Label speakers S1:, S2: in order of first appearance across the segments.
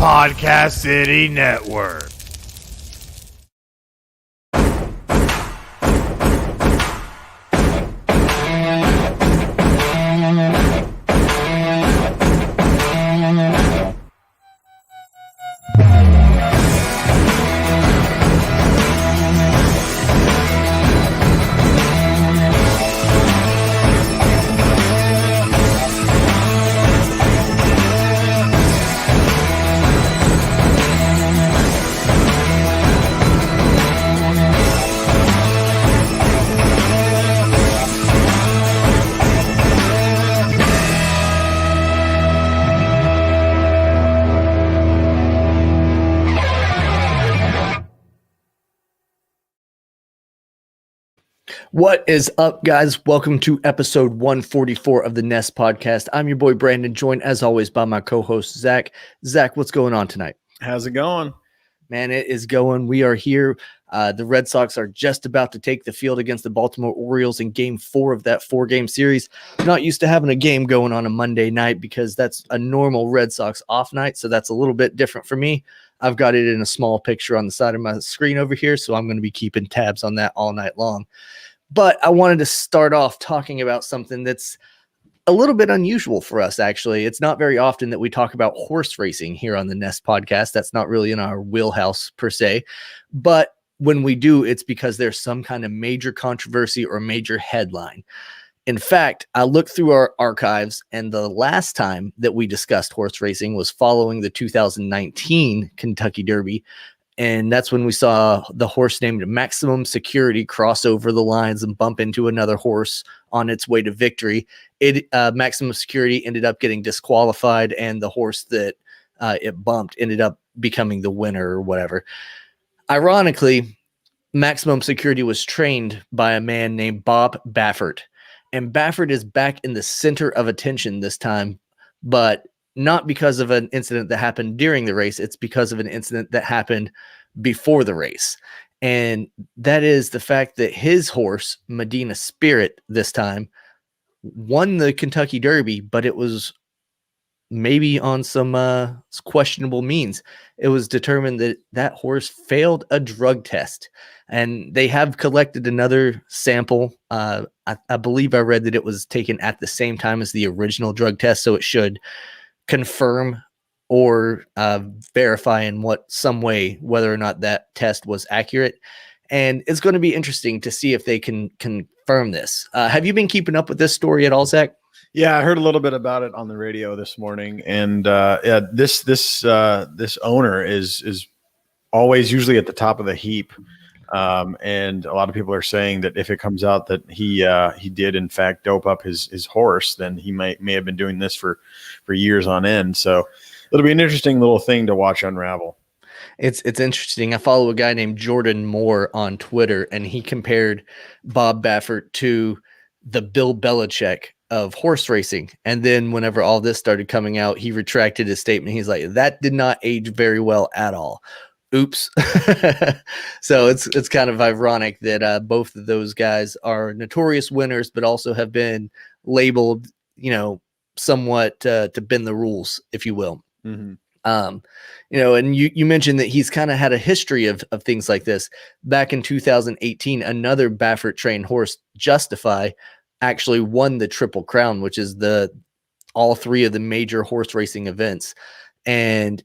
S1: Podcast City Network.
S2: What is up, guys? Welcome to episode 144 of the Nest Podcast. I'm your boy Brandon, joined as always by my co-host Zach. Zach, what's going on tonight?
S3: How's it going?
S2: Man, it is going. We are here. The Red Sox are just about to take the field against the Baltimore Orioles in Game 4 of that 4-game series. Not used to having a game going on a Monday night because that's a normal Red Sox off night, so that's a little bit different for me. I've got it in a small picture on the side of my screen over here, so I'm going to be keeping tabs on that all night long. But I wanted to start off talking about something that's a little bit unusual for us, actually. It's not very often that we talk about horse racing here on the Nest Podcast. That's not really in our wheelhouse per se. But when we do, it's because there's some kind of major controversy or major headline. In fact, I looked through our archives, and the last time that we discussed horse racing was following the 2019 Kentucky Derby. And that's when we saw the horse named Maximum Security cross over the lines and bump into another horse on its way to victory. Maximum Security ended up getting disqualified, and the horse that it bumped ended up becoming the winner or whatever. Ironically, Maximum Security was trained by a man named Bob Baffert. And Baffert is back in the center of attention this time, but not because of an incident that happened during the race. It's because of an incident that happened before the race. And that is the fact that his horse, Medina Spirit, this time won the Kentucky Derby, but it was maybe on some questionable means. It was determined that that horse failed a drug test, and they have collected another sample. I believe I read that it was taken at the same time as the original drug test, so it should confirm or verify in some way whether or not that test was accurate. And it's going to be interesting to see if they can confirm this. Have you been keeping up with this story at all, Zach?
S3: Yeah, I heard a little bit about it on the radio this morning, and this owner is always usually at the top of the heap. And a lot of people are saying that if it comes out that he did in fact dope up his horse, then he may have been doing this for years on end. So it'll be an interesting little thing to watch unravel.
S2: It's interesting. I follow a guy named Jordan Moore on Twitter, and he compared Bob Baffert to the Bill Belichick of horse racing. And then whenever all this started coming out, he retracted his statement. He's like, that did not age very well at all. Oops. So it's kind of ironic that both of those guys are notorious winners, but also have been labeled, somewhat to bend the rules, if you will.
S3: Mm-hmm.
S2: And you mentioned that he's kind of had a history of things like this. Back in 2018, another Baffert trained horse, Justify, actually won the Triple Crown, which is all three of the major horse racing events. And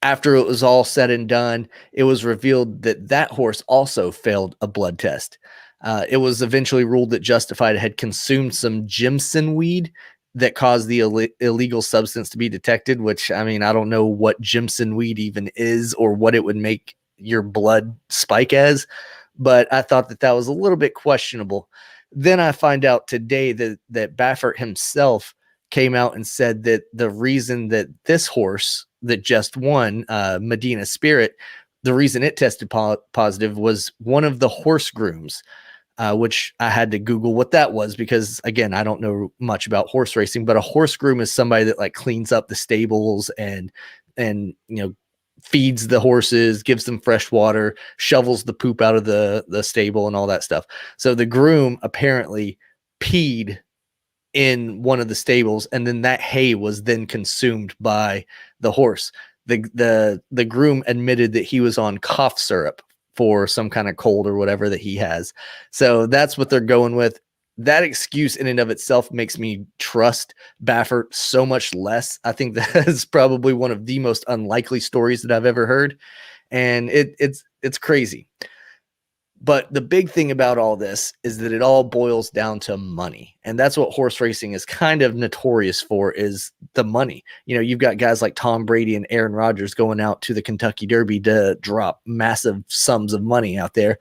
S2: after it was all said and done, it was revealed that that horse also failed a blood test. It was eventually ruled that Justified had consumed some Jimson weed that caused the illegal substance to be detected, which, I mean, I don't know what Jimson weed even is or what it would make your blood spike as, but I thought that was a little bit questionable. Then I find out today that Baffert himself came out and said that the reason that this horse that just won, Medina Spirit, the reason it tested positive was one of the horse grooms, which I had to Google what that was because, again, I don't know much about horse racing, but a horse groom is somebody that cleans up the stables and feeds the horses, gives them fresh water, shovels the poop out of the stable and all that stuff. So the groom apparently peed in one of the stables, and then that hay was then consumed by the horse. the groom admitted that he was on cough syrup for some kind of cold or whatever that he has. So that's what they're going with. That excuse in and of itself makes me trust Baffert so much less. I think that is probably one of the most unlikely stories that I've ever heard. And it's crazy. But the big thing about all this is that it all boils down to money. And that's what horse racing is kind of notorious for, is the money. You know, you've got guys like Tom Brady and Aaron Rodgers going out to the Kentucky Derby to drop massive sums of money out there.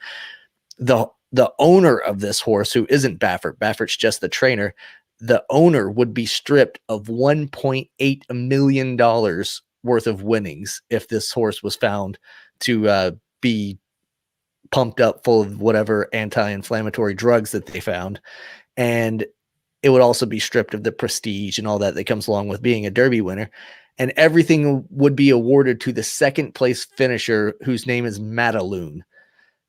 S2: The owner of this horse, who isn't Baffert, Baffert's just the trainer, the owner would be stripped of $1.8 million worth of winnings if this horse was found to be pumped up full of whatever anti-inflammatory drugs that they found. And it would also be stripped of the prestige and all that comes along with being a Derby winner. And everything would be awarded to the second place finisher, whose name is Madaloon.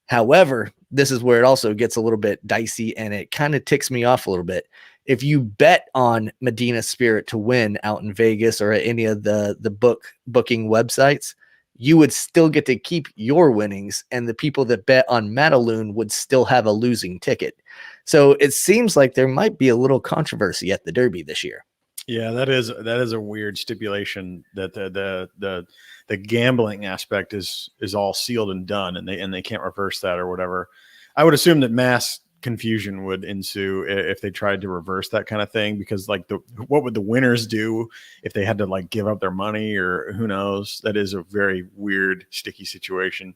S2: However, this is where it also gets a little bit dicey, and it kind of ticks me off a little bit. If you bet on Medina Spirit to win out in Vegas or at any of the booking websites, you would still get to keep your winnings, and the people that bet on Madaloon would still have a losing ticket. So it seems like there might be a little controversy at the Derby this year.
S3: Yeah, that is a weird stipulation, that the gambling aspect is all sealed and done, and they can't reverse that or whatever. I would assume that mass confusion would ensue if they tried to reverse that kind of thing, because like what would the winners do if they had to like give up their money, or who knows? That is a very weird, sticky situation.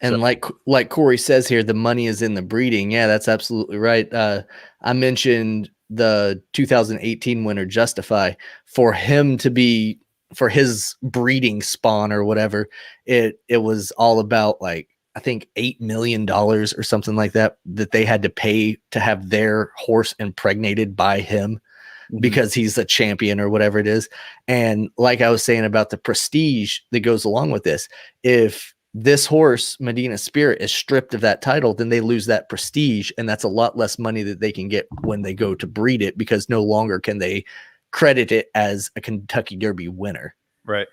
S2: And so, like Corey says here, the money is in the breeding. Yeah, that's absolutely right. I mentioned the 2018 winner Justify. For him to be, for his breeding spawn or whatever, it was all about like, I think $8 million or something like that they had to pay to have their horse impregnated by him, because he's a champion or whatever it is. And like I was saying about the prestige that goes along with this, if this horse, Medina Spirit, is stripped of that title, then they lose that prestige, and that's a lot less money that they can get when they go to breed it, because no longer can they credit it as a Kentucky Derby winner.
S3: Right.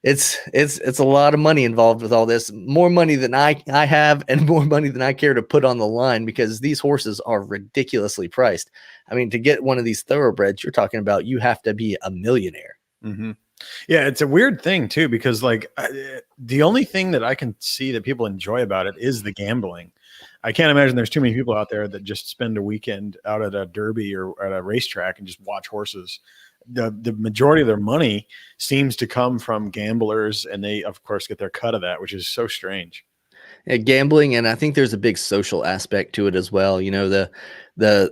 S2: It's a lot of money involved with all this, more money than I have, and more money than I care to put on the line, because these horses are ridiculously priced. I mean, to get one of these thoroughbreds, you're talking about, you have to be a millionaire.
S3: Mm-hmm. Yeah, it's a weird thing too, because like the only thing that I can see that people enjoy about it is the gambling. I can't imagine there's too many people out there that just spend a weekend out at a derby or at a racetrack and just watch horses. The majority of their money seems to come from gamblers, and they of course get their cut of that, which is so strange.
S2: Yeah, gambling, and I think there's a big social aspect to it as well. You know, the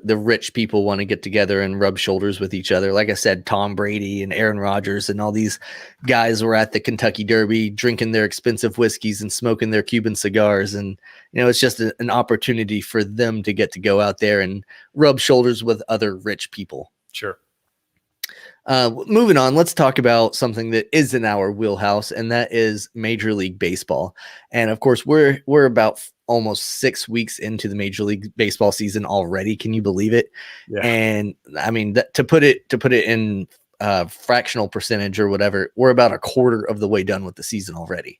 S2: rich people want to get together and rub shoulders with each other. Like I said, Tom Brady and Aaron Rodgers and all these guys were at the Kentucky Derby drinking their expensive whiskeys and smoking their Cuban cigars. And, you know, it's just an opportunity for them to get to go out there and rub shoulders with other rich people.
S3: Sure.
S2: Moving on, let's talk about something that is in our wheelhouse, and that is Major League Baseball. And of course, we're about almost 6 weeks into the Major League Baseball season already. Can you believe it? Yeah. And I mean, to put it in fractional percentage or whatever, we're about a quarter of the way done with the season already.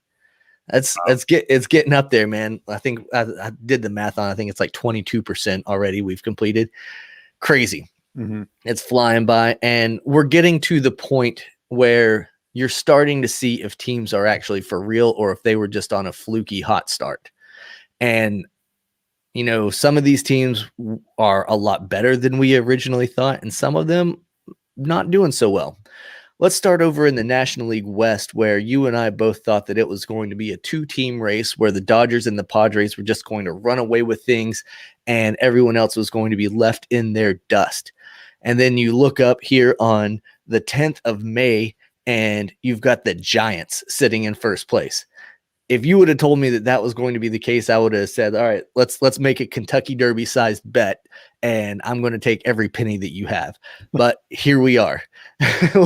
S2: It's getting up there, man. I think I did the math on. I think it's like 22% already we've completed. Crazy. Mm-hmm. It's flying by, and we're getting to the point where you're starting to see if teams are actually for real or if they were just on a fluky hot start. And, you know, some of these teams are a lot better than we originally thought, and some of them not doing so well. Let's start over in the National League West, where you and I both thought that it was going to be a 2-team race where the Dodgers and the Padres were just going to run away with things and everyone else was going to be left in their dust. And then you look up here on the 10th of May and you've got the Giants sitting in first place. If you would have told me that that was going to be the case, I would have said, all right, let's make a Kentucky Derby sized bet, and I'm going to take every penny that you have. But here we are.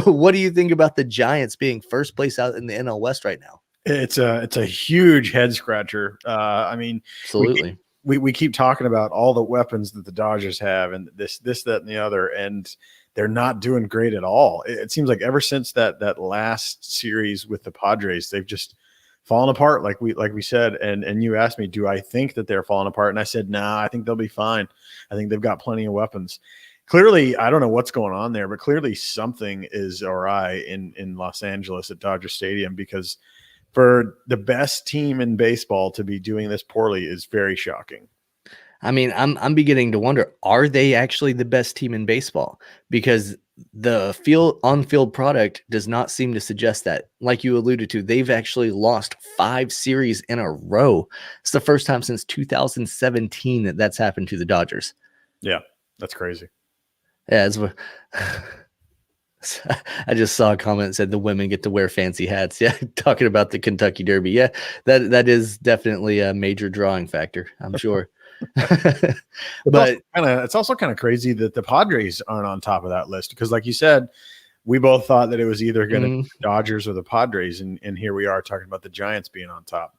S2: What do you think about the Giants being first place out in the NL West right now?
S3: It's a huge head scratcher. I mean,
S2: absolutely.
S3: We keep talking about all the weapons that the Dodgers have and this, that, and the other. And they're not doing great at all. It seems like ever since that last series with the Padres, they've just fallen apart, like we said. And you asked me, do I think that they're falling apart? And I said, nah, I think they'll be fine. I think they've got plenty of weapons. Clearly, I don't know what's going on there, but clearly something is awry in Los Angeles at Dodger Stadium, because for the best team in baseball to be doing this poorly is very shocking.
S2: I mean, I'm beginning to wonder, are they actually the best team in baseball? Because the on-field product does not seem to suggest that. Like you alluded to, they've actually lost 5 series in a row. It's the first time since 2017 that that's happened to the Dodgers.
S3: Yeah, that's crazy.
S2: Yeah, I just saw a comment that said the women get to wear fancy hats. Yeah, talking about the Kentucky Derby. Yeah, that is definitely a major drawing factor, I'm sure. But
S3: it's also kind of crazy that the Padres aren't on top of that list, because like you said, we both thought that it was either going to be the Dodgers or the Padres, and here we are talking about the Giants being on top.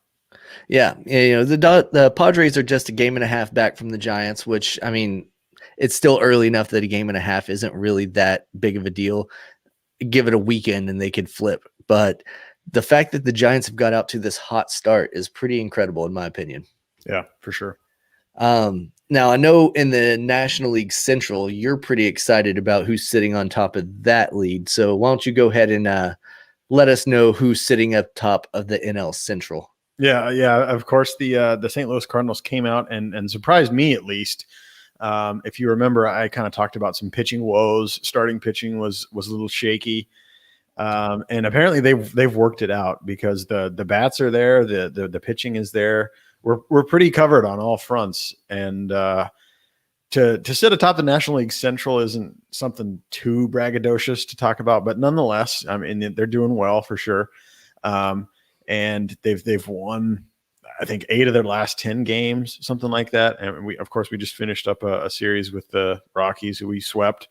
S2: Yeah, you know, the Padres are just a game and a half back from the Giants, which, I mean, it's still early enough that a game and a half isn't really that big of a deal. Give it a weekend and they could flip. But the fact that the Giants have got out to this hot start is pretty incredible, in my opinion.
S3: Yeah, for sure.
S2: Now, I know in the National League Central, you're pretty excited about who's sitting on top of that lead. So why don't you go ahead and let us know who's sitting up top of the NL Central?
S3: Yeah. Of course, the St. Louis Cardinals came out and surprised me, at least. If you remember, I kind of talked about some pitching woes. Starting pitching was a little shaky. And apparently they've worked it out, because the bats are there, the pitching is there. We're pretty covered on all fronts, and to sit atop the National League Central isn't something too braggadocious to talk about, but nonetheless, I mean, they're doing well for sure. And they've won, I think, 8 of their last 10 games, something like that. And we just finished up a series with the Rockies, who we swept.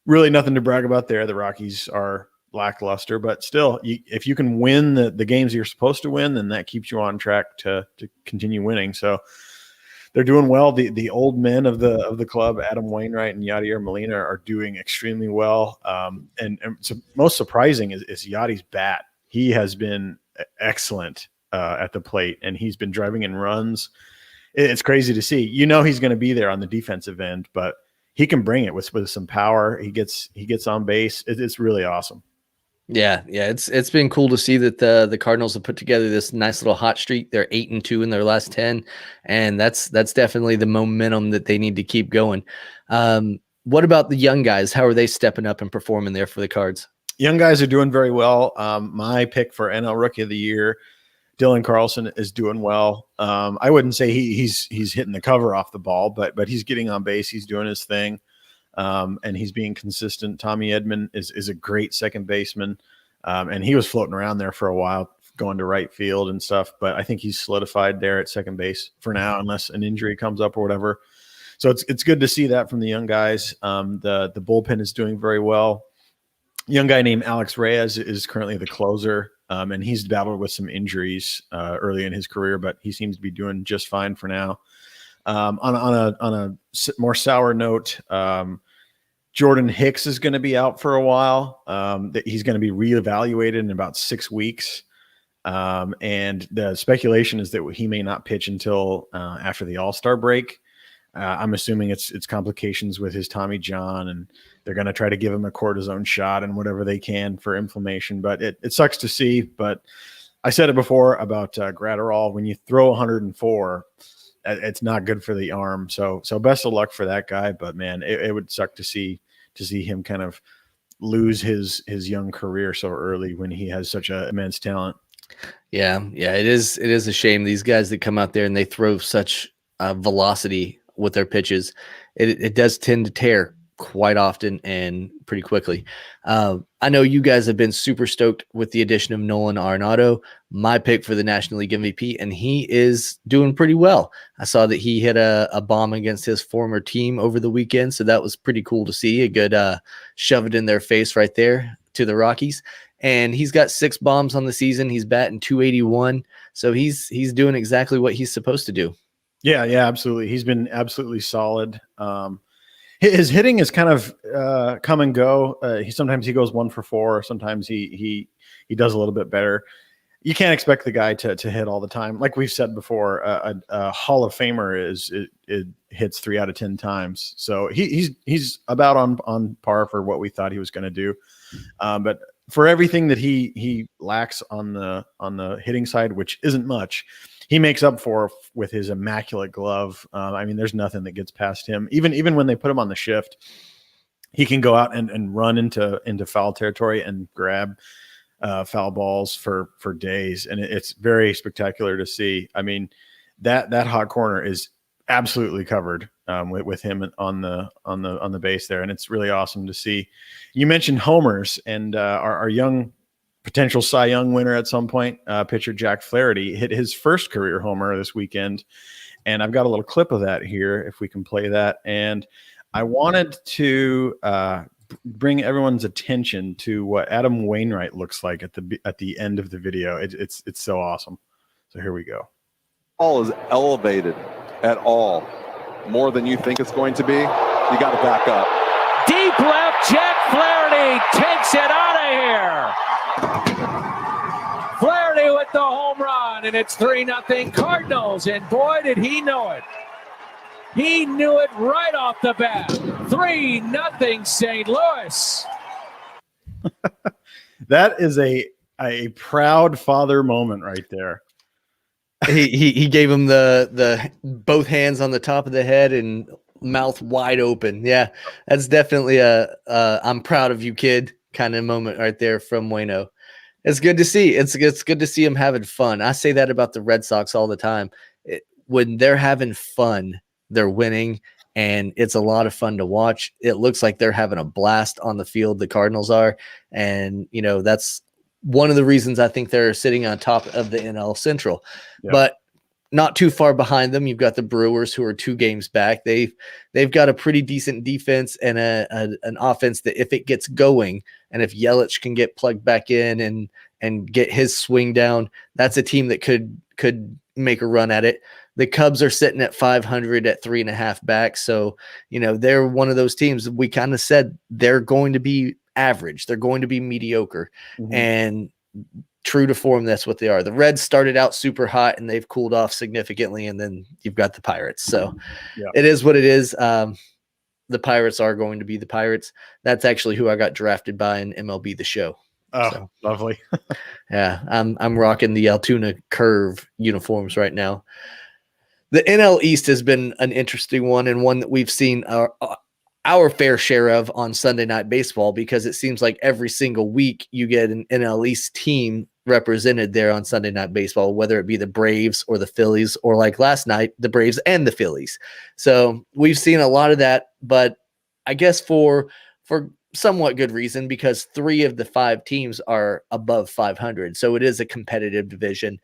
S3: Really nothing to brag about there. The Rockies are lackluster, but still, if you can win the games you're supposed to win, then that keeps you on track to continue winning. So they're doing well. The old men of the club, Adam Wainwright and Yadier Molina, are doing extremely well. And so most surprising is Yadi's bat. He has been excellent at the plate, and he's been driving in runs. It's crazy to see. You know, he's going to be there on the defensive end, but he can bring it with some power. He gets on base. It's really awesome.
S2: Yeah, it's been cool to see that the Cardinals have put together this nice little hot streak. They're 8-2 in their last 10, and that's definitely the momentum that they need to keep going. What about the young guys? How are they stepping up and performing there for the Cards?
S3: Young guys are doing very well. My pick for NL Rookie of the Year, Dylan Carlson, is doing well. I wouldn't say he's hitting the cover off the ball, but he's getting on base. He's doing his thing. And he's being consistent. Tommy Edman is a great second baseman. And he was floating around there for a while, going to right field and stuff, but I think he's solidified there at second base for now, unless an injury comes up or whatever. So it's good to see that from the young guys. The bullpen is doing very well. Young guy named Alex Reyes is currently the closer. And he's battled with some injuries early in his career, but he seems to be doing just fine for now. On a more sour note, Jordan Hicks is going to be out for a while. He's going to be reevaluated in about 6 weeks. And the speculation is that he may not pitch until after the All-Star break. I'm assuming it's complications with his Tommy John, and they're going to try to give him a cortisone shot and whatever they can for inflammation. But it sucks to see. But I said it before about Gratterall. When you throw 104, it's not good for the arm. So best of luck for that guy. But man, it would suck to see him kind of lose his young career so early when he has such an immense talent.
S2: Yeah, it is a shame. These guys that come out there and they throw such velocity with their pitches, it does tend to tear quite often and pretty quickly. I know you guys have been super stoked with the addition of Nolan Arenado, my pick for the National League MVP, and he is doing pretty well. I saw that he hit a bomb against his former team over the weekend, so that was pretty cool to see. A good shove it in their face right there to the Rockies. And he's got 6 bombs on the season. He's batting .281, so he's doing exactly what he's supposed to do.
S3: Yeah, absolutely. He's been absolutely solid. His hitting is kind of come and go. Sometimes he goes 1 for 4. Sometimes he does a little bit better. You can't expect the guy to hit all the time. Like we've said before, a Hall of Famer it hits 3 out of 10 times. So he's about on par for what we thought he was going to do. But for everything that he lacks on the hitting side, which isn't much, he makes up for with his immaculate glove. I mean, there's nothing that gets past him. Even when they put him on the shift, he can go out and run into foul territory and grab foul balls for days, and it's very spectacular to see. I mean, that hot corner is absolutely covered with him on the base there, and it's really awesome to see. You mentioned homers, and our young potential Cy Young winner at some point, pitcher Jack Flaherty, hit his first career homer this weekend, and I've got a little clip of that here if we can play that. And I wanted to bring everyone's attention to what Adam Wainwright looks like at the end of the video. It's so awesome. So here we go.
S4: Ball is elevated at all more than you think it's going to be. You got to back up.
S5: Deep left, Jack Flaherty takes it out of here. Flaherty with the home run, and it's 3-0 Cardinals. And boy, did he know it. He knew it right off the bat. 3-0 St. Louis.
S3: That is a proud father moment right there.
S2: He gave him the both hands on the top of the head and mouth wide open. Yeah, that's definitely a I'm proud of you, kid kind of moment right there from Waino. It's good to see. It's good to see him having fun. I say that about the Red Sox all the time. When they're having fun, they're winning, and it's a lot of fun to watch. It looks like they're having a blast on the field. The Cardinals are, and that's one of the reasons I think they're sitting on top of the NL Central. Yeah. But not too far behind them, you've got the Brewers, who are 2 games back. They've got a pretty decent defense and an offense that, if it gets going, and if Yelich can get plugged back in and get his swing down, that's a team that could make a run at it. The Cubs are sitting at 500 at 3.5 back. So, they're one of those teams. We kind of said they're going to be average. They're going to be mediocre. Mm-hmm. And true to form, that's what they are. The Reds started out super hot, and they've cooled off significantly. And then you've got the Pirates. So It is what it is. The Pirates are going to be the Pirates. That's actually who I got drafted by in MLB The Show.
S3: Oh, so, lovely.
S2: Yeah, I'm rocking the Altoona Curve uniforms right now. The NL East has been an interesting one, and one that we've seen our fair share of on Sunday Night Baseball, because it seems like every single week you get an NL East team represented there on Sunday Night Baseball, whether it be the Braves or the Phillies, or like last night, the Braves and the Phillies. So we've seen a lot of that, but I guess for somewhat good reason, because 3 of the 5 teams are above 500. So it is a competitive division.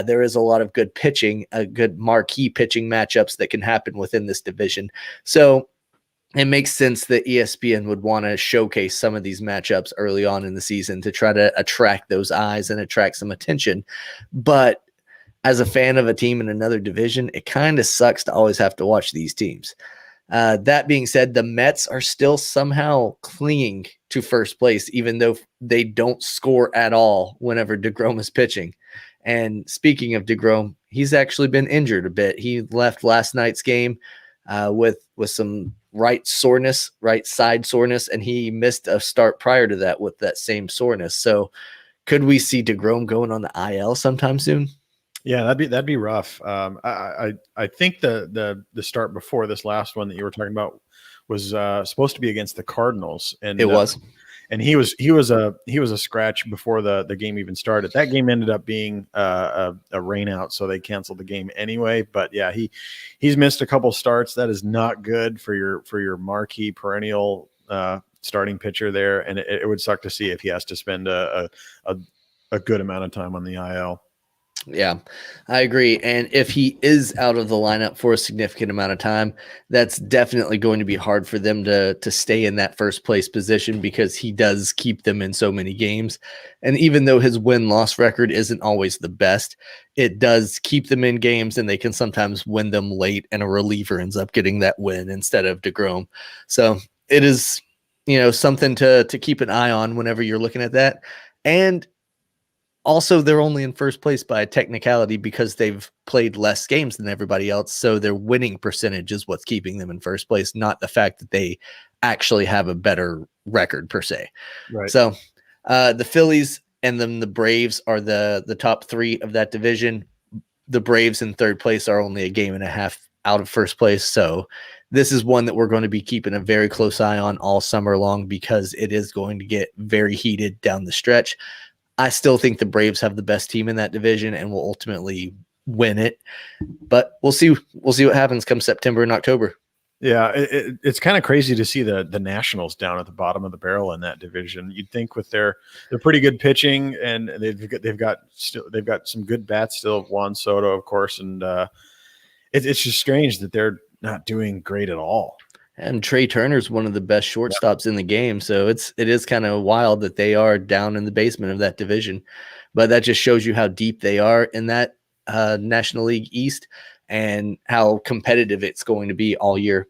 S2: There is a lot of good pitching, good marquee pitching matchups that can happen within this division. So it makes sense that ESPN would want to showcase some of these matchups early on in the season to try to attract those eyes and attract some attention. But as a fan of a team in another division, it kind of sucks to always have to watch these teams. That being said, the Mets are still somehow clinging to first place, even though they don't score at all whenever DeGrom is pitching. And speaking of DeGrom, he's actually been injured a bit. He left last night's game with some right side soreness, and he missed a start prior to that with that same soreness. So could we see DeGrom going on the IL sometime soon?
S3: Yeah, that'd be rough. I think the start before this last one that you were talking about was supposed to be against the Cardinals, and
S2: it was.
S3: And he was a scratch before the game even started. That game ended up being a rain out, so they canceled the game anyway. But yeah, he's missed a couple starts. That is not good for your marquee perennial starting pitcher there, and it would suck to see if he has to spend a good amount of time on the IL.
S2: Yeah, I agree. And if he is out of the lineup for a significant amount of time, that's definitely going to be hard for them to stay in that first place position because he does keep them in so many games. And even though his win-loss record isn't always the best, it does keep them in games and they can sometimes win them late and a reliever ends up getting that win instead of DeGrom. So it is, something to keep an eye on whenever you're looking at that. And also, they're only in first place by a technicality because they've played less games than everybody else. So their winning percentage is what's keeping them in first place, not the fact that they actually have a better record per se.
S3: Right.
S2: So the Phillies and then the Braves are the top three of that division. The Braves in third place are only a game and a half out of first place. So this is one that we're going to be keeping a very close eye on all summer long because it is going to get very heated down the stretch. I still think the Braves have the best team in that division and will ultimately win it. But we'll see. We'll see what happens come September and October.
S3: Yeah, it's kind of crazy to see the Nationals down at the bottom of the barrel in that division. You'd think with their pretty good pitching and they've got some good bats still. Juan Soto, of course, and it's just strange that they're not doing great at all.
S2: And Trey Turner's one of the best shortstops in the game. So it is kind of wild that they are down in the basement of that division. But that just shows you how deep they are in that National League East and how competitive it's going to be all year.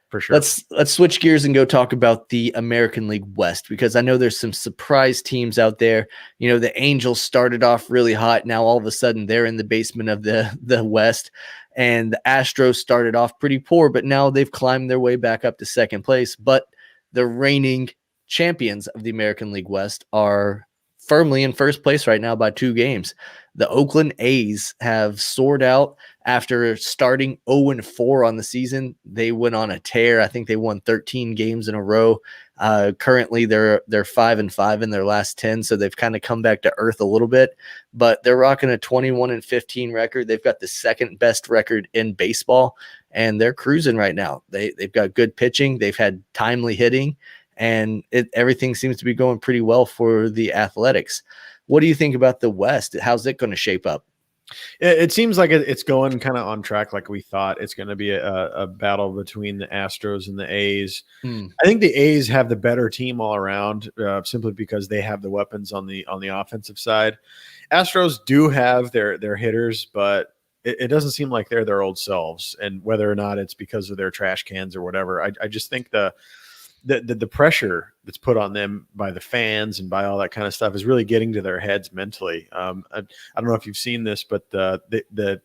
S3: For sure.
S2: Let's switch gears and go talk about the American League West because I know there's some surprise teams out there. The Angels started off really hot. Now all of a sudden they're in the basement of the West, and the Astros started off pretty poor, but now they've climbed their way back up to second place. But the reigning champions of the American League West are firmly in first place right now by 2 games. The Oakland A's have soared out after starting 0-4 on the season. They went on a tear. I think they won 13 games in a row. Currently, they're 5-5 in their last 10, so they've kind of come back to earth a little bit. But they're rocking a 21-15 record. They've got the second best record in baseball, and they're cruising right now. They've got good pitching. They've had timely hitting. And everything seems to be going pretty well for the Athletics. What do you think about the West? How's it going to shape up?
S3: It seems like it's going kind of on track like we thought. It's going to be a battle between the Astros and the A's. I think the A's have the better team all around simply because they have the weapons on the offensive side. Astros do have their hitters, but it doesn't seem like they're their old selves. And whether or not it's because of their trash cans or whatever, I just think the pressure that's put on them by the fans and by all that kind of stuff is really getting to their heads mentally. I don't know if you've seen this, but the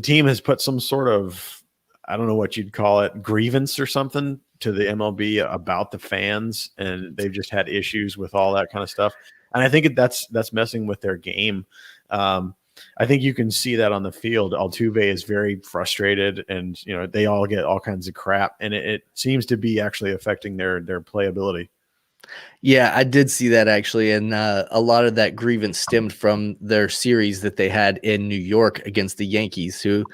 S3: team has put some sort of, I don't know what you'd call it, grievance or something to the MLB about the fans, and they've just had issues with all that kind of stuff. And I think that's messing with their game. I think you can see that on the field. Altuve is very frustrated, and they all get all kinds of crap, and it seems to be actually affecting their playability.
S2: Yeah, I did see that actually, and a lot of that grievance stemmed from their series that they had in New York against the Yankees, who,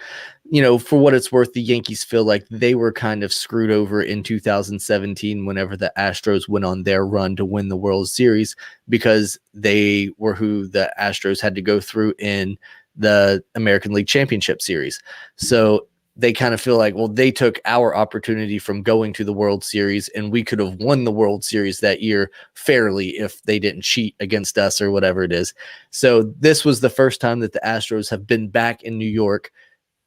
S2: for what it's worth, the Yankees feel like they were kind of screwed over in 2017 whenever the Astros went on their run to win the World Series because they were who the Astros had to go through in the American League Championship Series. So they kind of feel like, well, they took our opportunity from going to the World Series, and we could have won the World Series that year fairly if they didn't cheat against us or whatever it is. So this was the first time that the Astros have been back in New York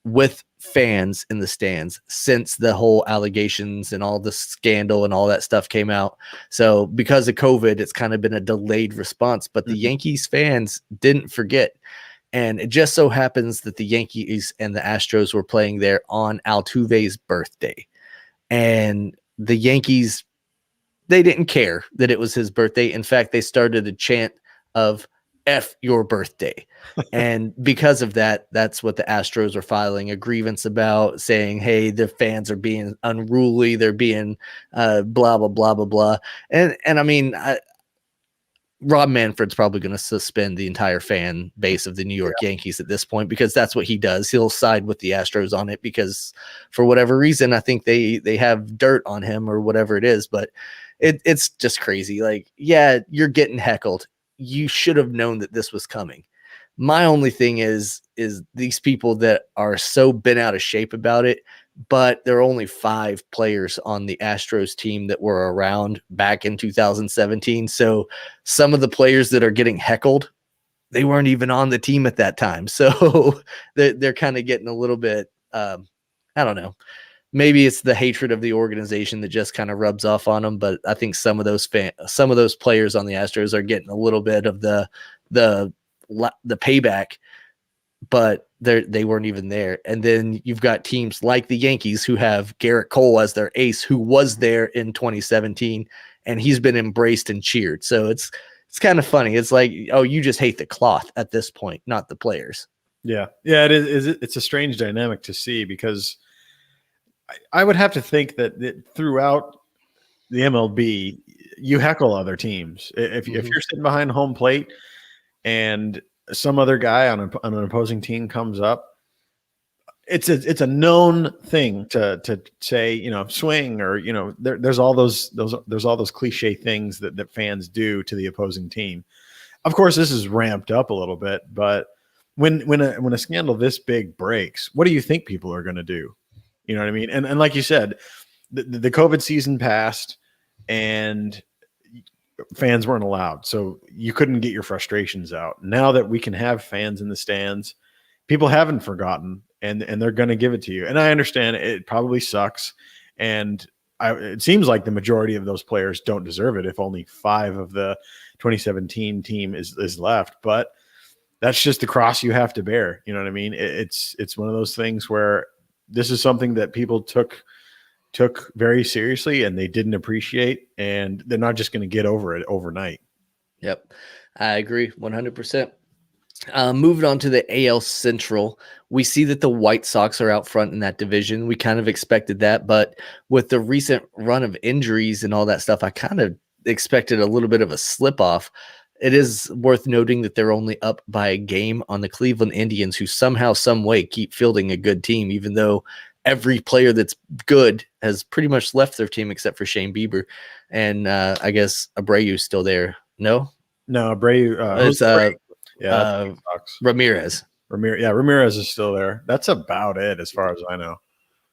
S2: with fans in the stands since the whole allegations and all the scandal and all that stuff came out. So because of COVID, it's kind of been a delayed response, but the Yankees fans didn't forget. And it just so happens that the Yankees and the Astros were playing there on Altuve's birthday. And the Yankees, they didn't care that it was his birthday. In fact, they started a chant of F your birthday. And because of that, that's what the Astros are filing a grievance about, saying, hey, the fans are being unruly. They're being blah, blah, blah, blah, blah. And I mean, Rob Manfred's probably going to suspend the entire fan base of the New York Yankees at this point because that's what he does. He'll side with the Astros on it because for whatever reason, I think they have dirt on him or whatever it is, but it's just crazy. Like, yeah, you're getting heckled. You should have known that this was coming. My only thing is these people that are so bent out of shape about it, but there are only 5 players on the Astros team that were around back in 2017. So some of the players that are getting heckled, they weren't even on the team at that time. So they're kind of getting a little bit, I don't know. Maybe it's the hatred of the organization that just kind of rubs off on them. But I think some of those players on the Astros are getting a little bit of the payback, but they weren't even there. And then you've got teams like the Yankees who have Garrett Cole as their ace, who was there in 2017, and he's been embraced and cheered. So it's kind of funny. It's like, oh, you just hate the cloth at this point, not the players.
S3: Yeah. Yeah, it is. It's a strange dynamic to see, because I would have to think that throughout the MLB, you heckle other teams. If you're sitting behind home plate and some other guy on an opposing team comes up, it's a known thing to say, swing, or there's all those cliche things that fans do to the opposing team. Of course, this is ramped up a little bit, but when a scandal this big breaks, what do you think people are going to do? You know what I mean? And like you said, the COVID season passed and fans weren't allowed. So you couldn't get your frustrations out. Now that we can have fans in the stands, people haven't forgotten, and they're going to give it to you. And I understand it probably sucks. And it seems like the majority of those players don't deserve it if only 5 of the 2017 team is left. But that's just the cross you have to bear. You know what I mean? It's one of those things where this is something that people took very seriously, and they didn't appreciate, and they're not just going to get over it overnight.
S2: Yep. I agree 100%. Moving on to the AL Central, we see that the White Sox are out front in that division. We kind of expected that, but with the recent run of injuries and all that stuff, I kind of expected a little bit of a slip off. It is worth noting that they're only up by a game on the Cleveland Indians, who somehow, some way keep fielding a good team, even though every player that's good has pretty much left their team except for Shane Bieber. And I guess Abreu's still there. No,
S3: Abreu.
S2: It's Ramirez.
S3: Ramirez is still there. That's about it as far as I know.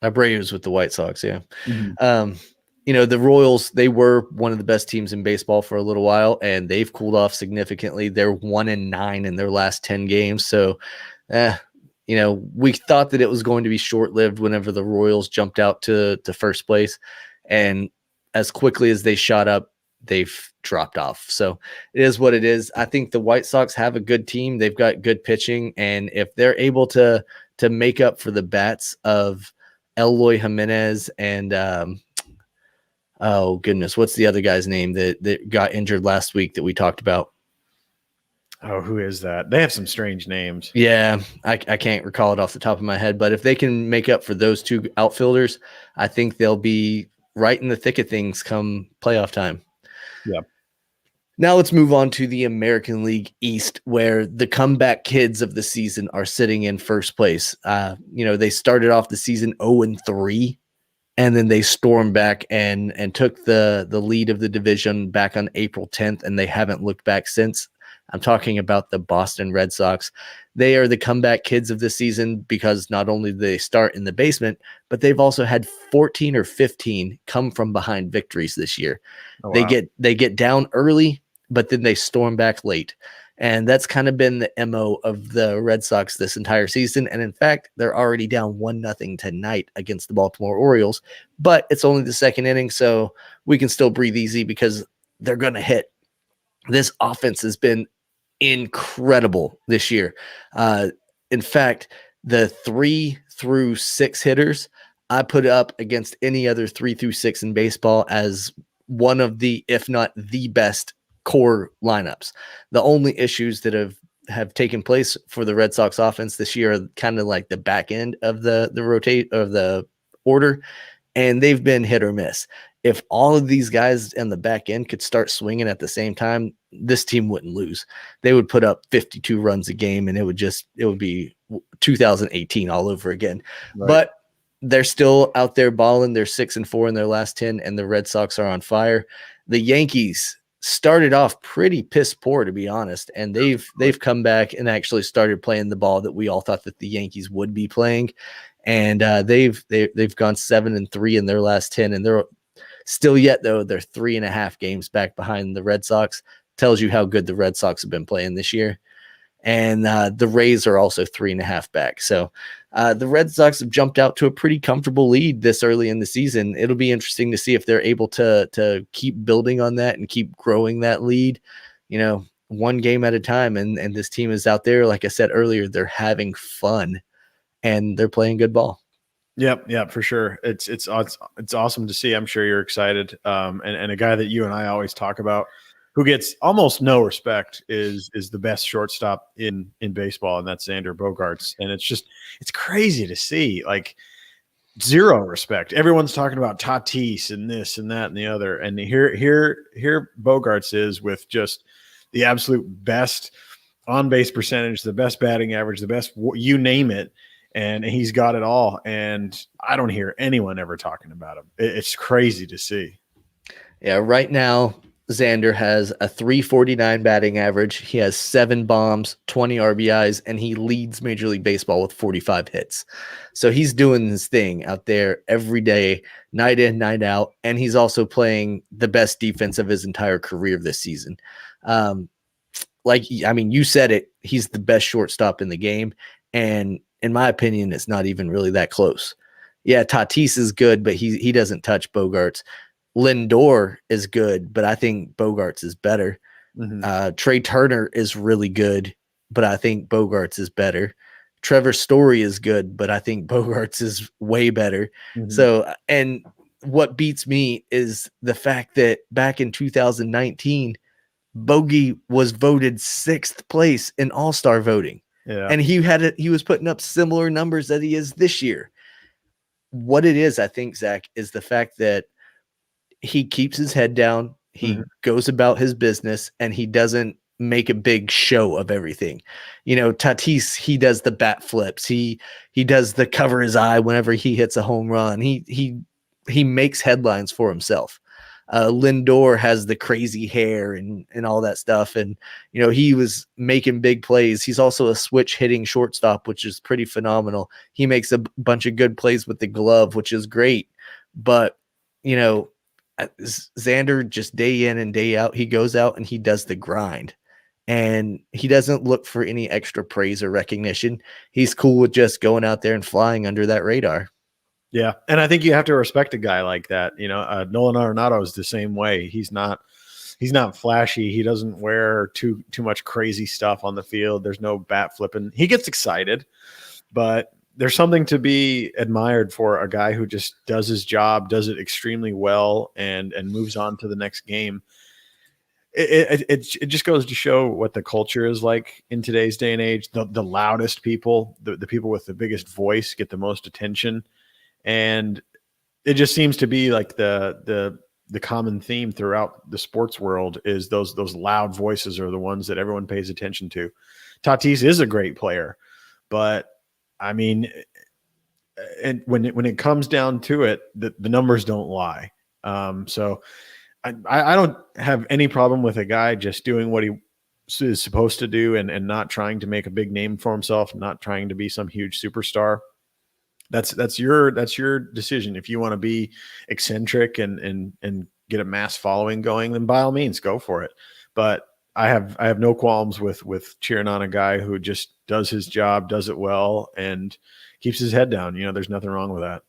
S2: Abreu's with the White Sox, yeah.
S3: Mm-hmm.
S2: The Royals, they were one of the best teams in baseball for a little while, and they've cooled off significantly. They're 1-9 in their last 10 games. So, we thought that it was going to be short-lived whenever the Royals jumped out to first place. And as quickly as they shot up, they've dropped off. So it is what it is. I think the White Sox have a good team. They've got good pitching. And if they're able to make up for the bats of Eloy Jimenez and oh goodness, what's the other guy's name that got injured last week that we talked about?
S3: Oh, who is that? They have some strange names.
S2: Yeah, I can't recall it off the top of my head, but if they can make up for those 2 outfielders, I think they'll be right in the thick of things come playoff time.
S3: Yeah.
S2: Now let's move on to the American League East, where the comeback kids of the season are sitting in first place. They started off the season 0-3. And then they stormed back and took the lead of the division back on April 10th, and they haven't looked back since. I'm talking about the Boston Red Sox. They are the comeback kids of the season because not only do they start in the basement, but they've also had 14 or 15 come from behind victories this year. Oh, wow. They get down early, but then they storm back late. And that's kind of been the MO of the Red Sox this entire season. And in fact, they're already down 1-0 tonight against the Baltimore Orioles, but it's only the second inning. So we can still breathe easy because they're going to hit. This offense has been incredible this year. In fact, the 3 through 6 hitters I put up against any other 3 through 6 in baseball as one of the, if not the best core lineups. The only issues that have taken place for the Red Sox offense this year are kind of like the back end of the rotate of the order, and they've been hit or miss. If all of these guys in the back end could start swinging at the same time, this team wouldn't lose. They would put up 52 runs a game, and it would be 2018 all over again. Right. But they're still out there balling. They're 6-4 in their last 10, and the Red Sox are on fire. The Yankees, started off pretty piss poor, to be honest, and they've come back and actually started playing the ball that we all thought that the Yankees would be playing, and they've gone 7-3 in their last 10, and they're still yet though they're 3.5 games back behind the Red Sox. Tells you how good the Red Sox have been playing this year. And the Rays are also 3.5 back. So the Red Sox have jumped out to a pretty comfortable lead this early in the season. It'll be interesting to see if they're able to keep building on that and keep growing that lead, one game at a time. And this team is out there, like I said earlier, they're having fun and they're playing good ball.
S3: Yep, for sure. It's awesome to see. I'm sure you're excited. And a guy that you and I always talk about, who gets almost no respect, is the best shortstop in baseball, and that's Xander Bogaerts. And it's crazy to see, like, zero respect. Everyone's talking about Tatis and this and that and the other, and here Bogaerts is with just the absolute best on base percentage, the best batting average, the best you name it, and he's got it all. And I don't hear anyone ever talking about him. It's crazy to see.
S2: Yeah, right now Xander has a 349 batting average. He has 7 bombs, 20 RBIs, and he leads Major League Baseball with 45 hits. So he's doing his thing out there every day, night in, night out, and he's also playing the best defense of his entire career this season. You said it, he's the best shortstop in the game, and in my opinion, it's not even really that close. Yeah, Tatis is good, but he doesn't touch Bogaerts. Lindor is good, but I think Bogaerts is better.
S3: Mm-hmm.
S2: Trey Turner is really good, but I think Bogaerts is better. Trevor Story is good, but I think Bogaerts is way better.
S3: Mm-hmm.
S2: So, and what beats me is the fact that back in 2019, Bogey was voted 6th place in All-Star voting.
S3: Yeah.
S2: And he was putting up similar numbers that he is this year. What it is, I think, Zach, is the fact that he keeps his head down, he goes about his business, and he doesn't make a big show of everything. Tatis, he does the bat flips, he does the cover his eye whenever he hits a home run. He makes headlines for himself. Lindor has the crazy hair and all that stuff, and he was making big plays. He's also a switch hitting shortstop, which is pretty phenomenal. He makes a bunch of good plays with the glove, which is great. But Xander, just day in and day out, he goes out and he does the grind, and he doesn't look for any extra praise or recognition. He's cool with just going out there and flying under that radar.
S3: Yeah, and I think you have to respect a guy like that. Nolan Arenado is the same way. He's not flashy. He doesn't wear too much crazy stuff on the field. There's no bat flipping. He gets excited, but there's something to be admired for a guy who just does his job, does it extremely well, and moves on to the next game. It just goes to show what the culture is like in today's day and age. The loudest people, the people with the biggest voice, get the most attention. And it just seems to be like the common theme throughout the sports world is those loud voices are the ones that everyone pays attention to. Tatis is a great player, but I mean, and when it comes down to it, the numbers don't lie. So I don't have any problem with a guy just doing what he is supposed to do and not trying to make a big name for himself, not trying to be some huge superstar. That's your decision. If you want to be eccentric and get a mass following going, then by all means go for it. But I have no qualms with cheering on a guy who just does his job, does it well, and keeps his head down. There's nothing wrong with that.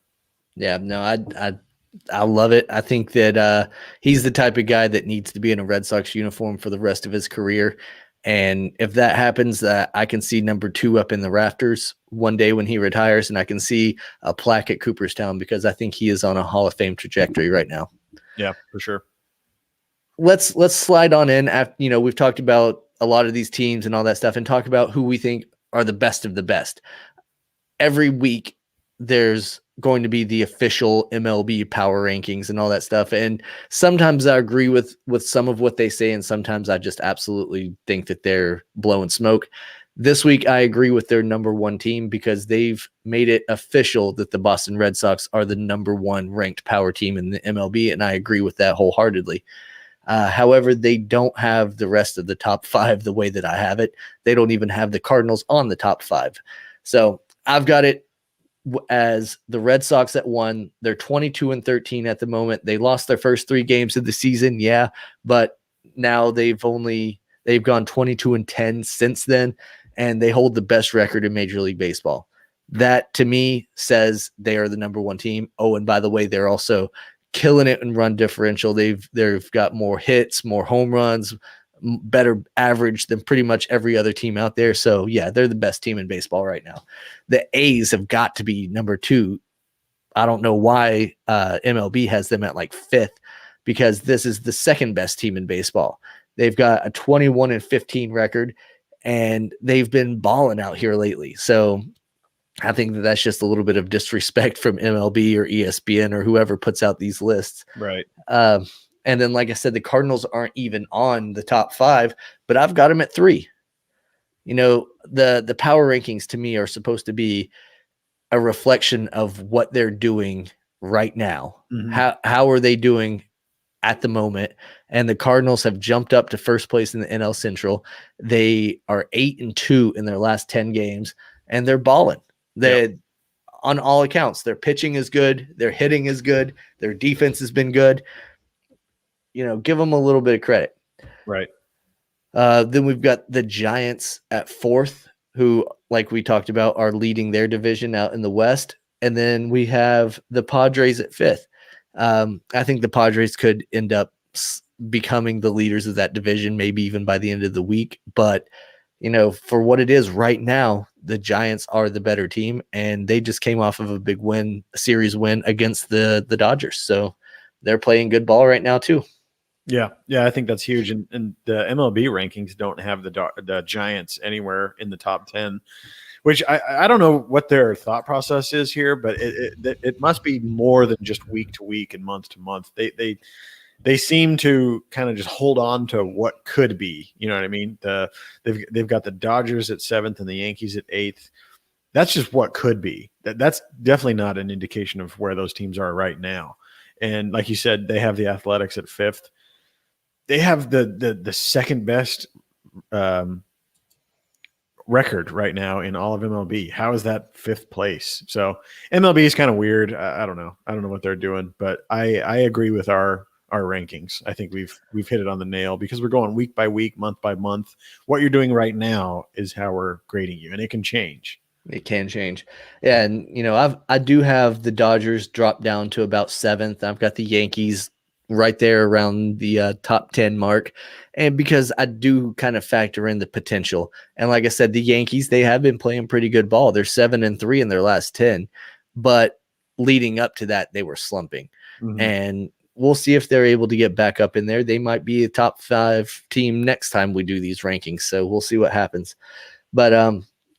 S2: Yeah, no, I love it. I think that he's the type of guy that needs to be in a Red Sox uniform for the rest of his career. And if that happens, I can see number 2 up in the rafters one day when he retires, and I can see a plaque at Cooperstown because I think he is on a Hall of Fame trajectory right now.
S3: Yeah, for sure.
S2: Let's slide on in. After, we've talked about a lot of these teams and all that stuff, and talk about who we think are the best of the best. Every week, there's going to be the official MLB power rankings and all that stuff. And sometimes I agree with some of what they say, and sometimes I just absolutely think that they're blowing smoke. This week, I agree with their number 1 team because they've made it official that the Boston Red Sox are the number 1 ranked power team in the MLB, and I agree with that wholeheartedly. However, they don't have the rest of the top 5 the way that I have it. They don't even have the Cardinals on the top 5. So I've got it as the Red Sox at 1. They're 22-13 at the moment. They lost their first 3 games of the season, but now they've gone 22-10 since then, and they hold the best record in Major League Baseball. That to me says they are the number 1 team. Oh, and by the way, they're also killing it in run differential. They've got more hits, more home runs, better average than pretty much every other team out there. So yeah, they're the best team in baseball right now. The A's have got to be number 2. I don't know why MLB has them at like 5th, because this is the second best team in baseball. They've got a 21-15 record, and they've been balling out here lately. So I think that's just a little bit of disrespect from MLB or ESPN or whoever puts out these lists.
S3: Right.
S2: And then, like I said, the Cardinals aren't even on the top 5, but I've got them at 3. The power rankings to me are supposed to be a reflection of what they're doing right now.
S3: Mm-hmm.
S2: How are they doing at the moment? And the Cardinals have jumped up to first place in the NL Central. They are 8-2 in their last 10 games, and they're balling. On all accounts, their pitching is good, their hitting is good, their defense has been good. Give them a little bit of credit.
S3: Right.
S2: Then we've got the Giants at 4th, who, like we talked about, are leading their division out in the West. And then we have the Padres at 5th. I think the Padres could end up becoming the leaders of that division, maybe even by the end of the week. But, for what it is right now, the Giants are the better team, and they just came off of a series win against the Dodgers. So they're playing good ball right now too.
S3: Yeah, I think that's huge. And the MLB rankings don't have the Giants anywhere in the top 10, which I don't know what their thought process is here, but it must be more than just week to week and month to month. They seem to kind of just hold on to what could be. You know what I mean? They've got the Dodgers at 7th and the Yankees at 8th. That's just what could be. That's definitely not an indication of where those teams are right now. And like you said, they have the Athletics at 5th. They have the second best record right now in all of MLB. How is that 5th place? So MLB is kind of weird. I don't know. I don't know what they're doing, but I agree with our rankings. I think we've hit it on the nail, because we're going week by week, month by month. What you're doing right now is how we're grading you, and it can change.
S2: It can change. Yeah, and I do have the Dodgers drop down to about 7th. I've got the Yankees right there around the top 10 mark, and because I do kind of factor in the potential. And like I said, the Yankees, they have been playing pretty good ball. They're 7-3 in their last 10, but leading up to that, they were slumping. Mm-hmm. And we'll see if they're able to get back up in there. They might be a top 5 team next time we do these rankings, so we'll see what happens. But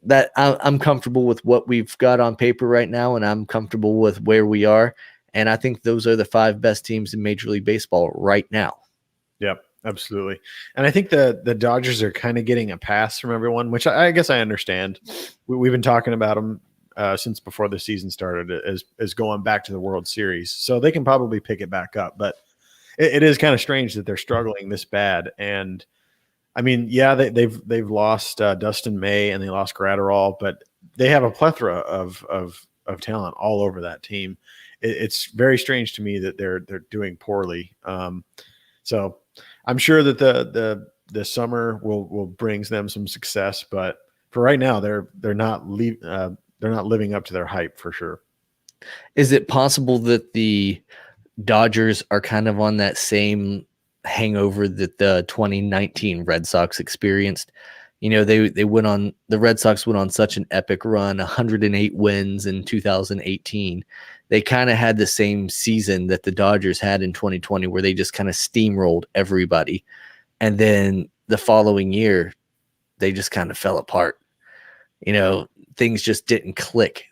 S2: that I'm comfortable with what we've got on paper right now, and I'm comfortable with where we are. And I think those are the 5 best teams in Major League Baseball right now.
S3: Yep, absolutely. And I think the Dodgers are kind of getting a pass from everyone, which I guess I understand. We've been talking about them since before the season started as going back to the World Series. So they can probably pick it back up. But it is kind of strange that they're struggling this bad. And I mean, yeah, they've lost Dustin May and they lost Gratterall, but they have a plethora of talent all over that team. It's very strange to me that they're doing poorly. So I'm sure that the summer will brings them some success, but for right now, they're not living up to their hype for sure.
S2: Is it possible that the Dodgers are kind of on that same hangover that the 2019 Red Sox experienced? The Red Sox went on such an epic run, 108 wins in 2018. They kind of had the same season that the Dodgers had in 2020, where they just kind of steamrolled everybody. And then the following year, they just kind of fell apart. Things just didn't click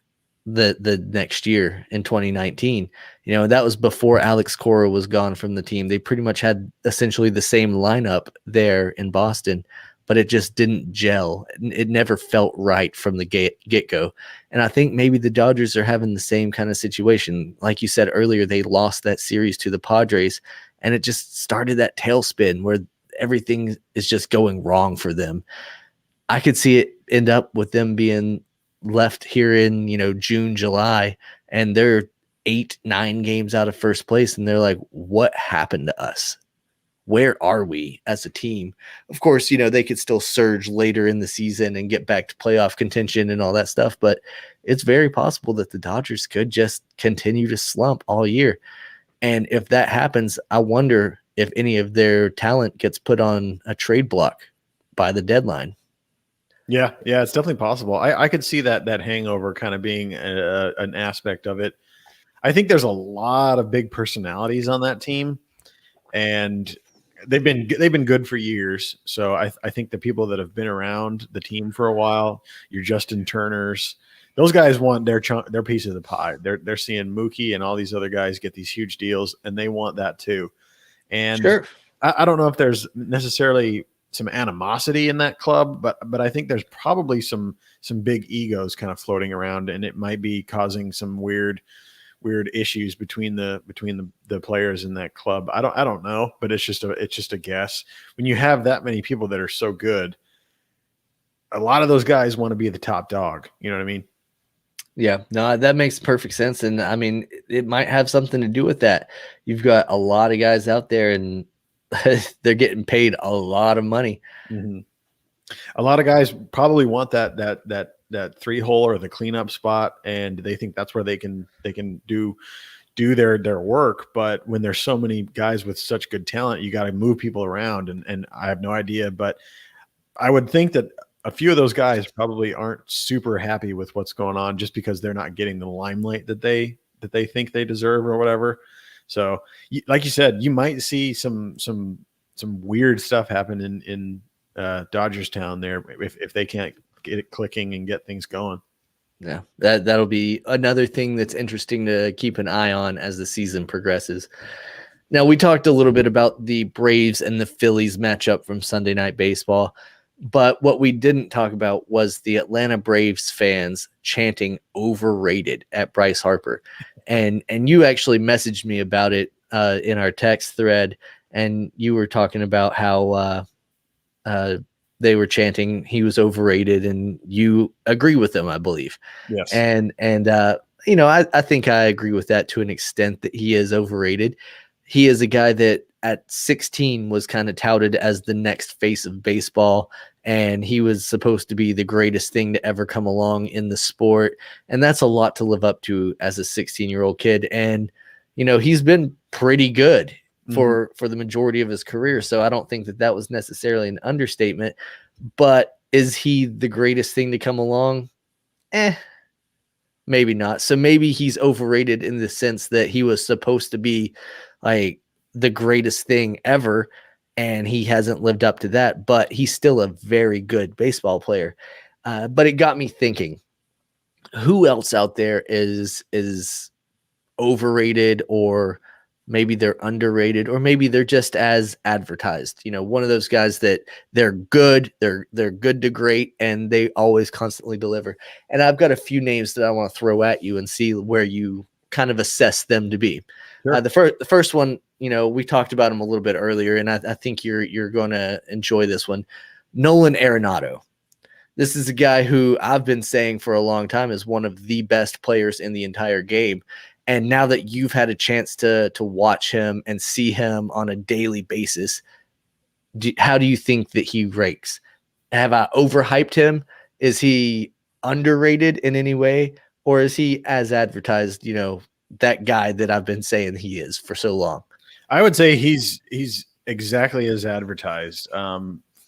S2: the next year in 2019. That was before Alex Cora was gone from the team. They pretty much had essentially the same lineup there in Boston, but it just didn't gel. It never felt right from the get-go. And I think maybe the Dodgers are having the same kind of situation. Like you said earlier, they lost that series to the Padres, and it just started that tailspin where everything is just going wrong for them. I could see it end up with them being left here in, June, July, and they're 8-9 games out of first place, and they're like, what happened to us? Where are we as a team? Of course, they could still surge later in the season and get back to playoff contention and all that stuff, but it's very possible that the Dodgers could just continue to slump all year. And if that happens, I wonder if any of their talent gets put on a trade block by the deadline.
S3: Yeah, it's definitely possible. I could see that hangover kind of being an aspect of it. I think there's a lot of big personalities on that team, and they've been good for years. So I think the people that have been around the team for a while, your Justin Turners, those guys want their piece of the pie. They're seeing Mookie and all these other guys get these huge deals, and they want that too. And
S2: sure.
S3: I don't know if there's necessarily some animosity in that club, but I think there's probably some big egos kind of floating around, and it might be causing some weird issues between the players in that club. I don't know, but it's just a guess. When you have that many people that are so good, a lot of those guys want to be the top dog. You know what I mean?
S2: Yeah, no, that makes perfect sense. And I mean, it might have something to do with that. You've got a lot of guys out there, and they're getting paid a lot of money.
S3: Mm-hmm. A lot of guys probably want that 3-hole or the cleanup spot, and they think that's where they can do their work. But when there's so many guys with such good talent, you got to move people around, and I have no idea, but I would think that a few of those guys probably aren't super happy with what's going on, just because they're not getting the limelight that they think they deserve or whatever. So like you said, you might see some weird stuff happen in Dodgers town there if they can't get it clicking and get things going.
S2: Yeah, that'll be another thing that's interesting to keep an eye on as the season progresses. Now, we talked a little bit about the Braves and the Phillies matchup from Sunday Night Baseball, but what we didn't talk about was the Atlanta Braves fans chanting "overrated" at Bryce Harper. And you actually messaged me about it in our text thread, and you were talking about how they were chanting he was overrated, and you agree with them, I believe.
S3: Yes.
S2: And I think I agree with that to an extent, that he is overrated. He is a guy that at 16 was kind of touted as the next face of baseball, and he was supposed to be the greatest thing to ever come along in the sport. And that's a lot to live up to as a 16-year-old kid. And, he's been pretty good for the majority of his career. So I don't think that was necessarily an understatement, but is he the greatest thing to come along? Maybe not. So maybe he's overrated in the sense that he was supposed to be like the greatest thing ever, and he hasn't lived up to that, but he's still a very good baseball player. But it got me thinking, who else out there is overrated, or maybe they're underrated, or maybe they're just as advertised? One of those guys that they're good to great, and they always constantly deliver. And I've got a few names that I want to throw at you and see where you kind of assess them to be. Sure. The first one, we talked about him a little bit earlier, and I think you're going to enjoy this one. Nolan Arenado. This is a guy who I've been saying for a long time is one of the best players in the entire game. And now that you've had a chance to watch him and see him on a daily basis, how do you think that he ranks? Have I overhyped him? Is he underrated in any way? Or is he as advertised, that guy that I've been saying he is for so long?
S3: I would say he's exactly as advertised.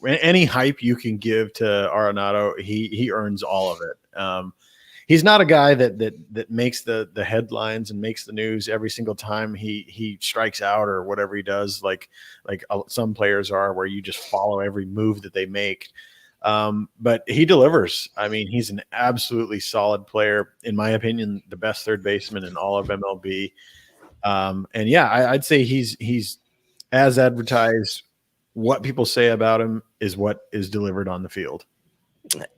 S3: Any hype you can give to Arenado, he earns all of it. He's not a guy that makes the headlines and makes the news every single time he strikes out or whatever he does, like some players are, where you just follow every move that they make. But he delivers. I mean, he's an absolutely solid player, in my opinion, the best third baseman in all of MLB. And yeah, I'd say he's as advertised. What people say about him is what is delivered on the field.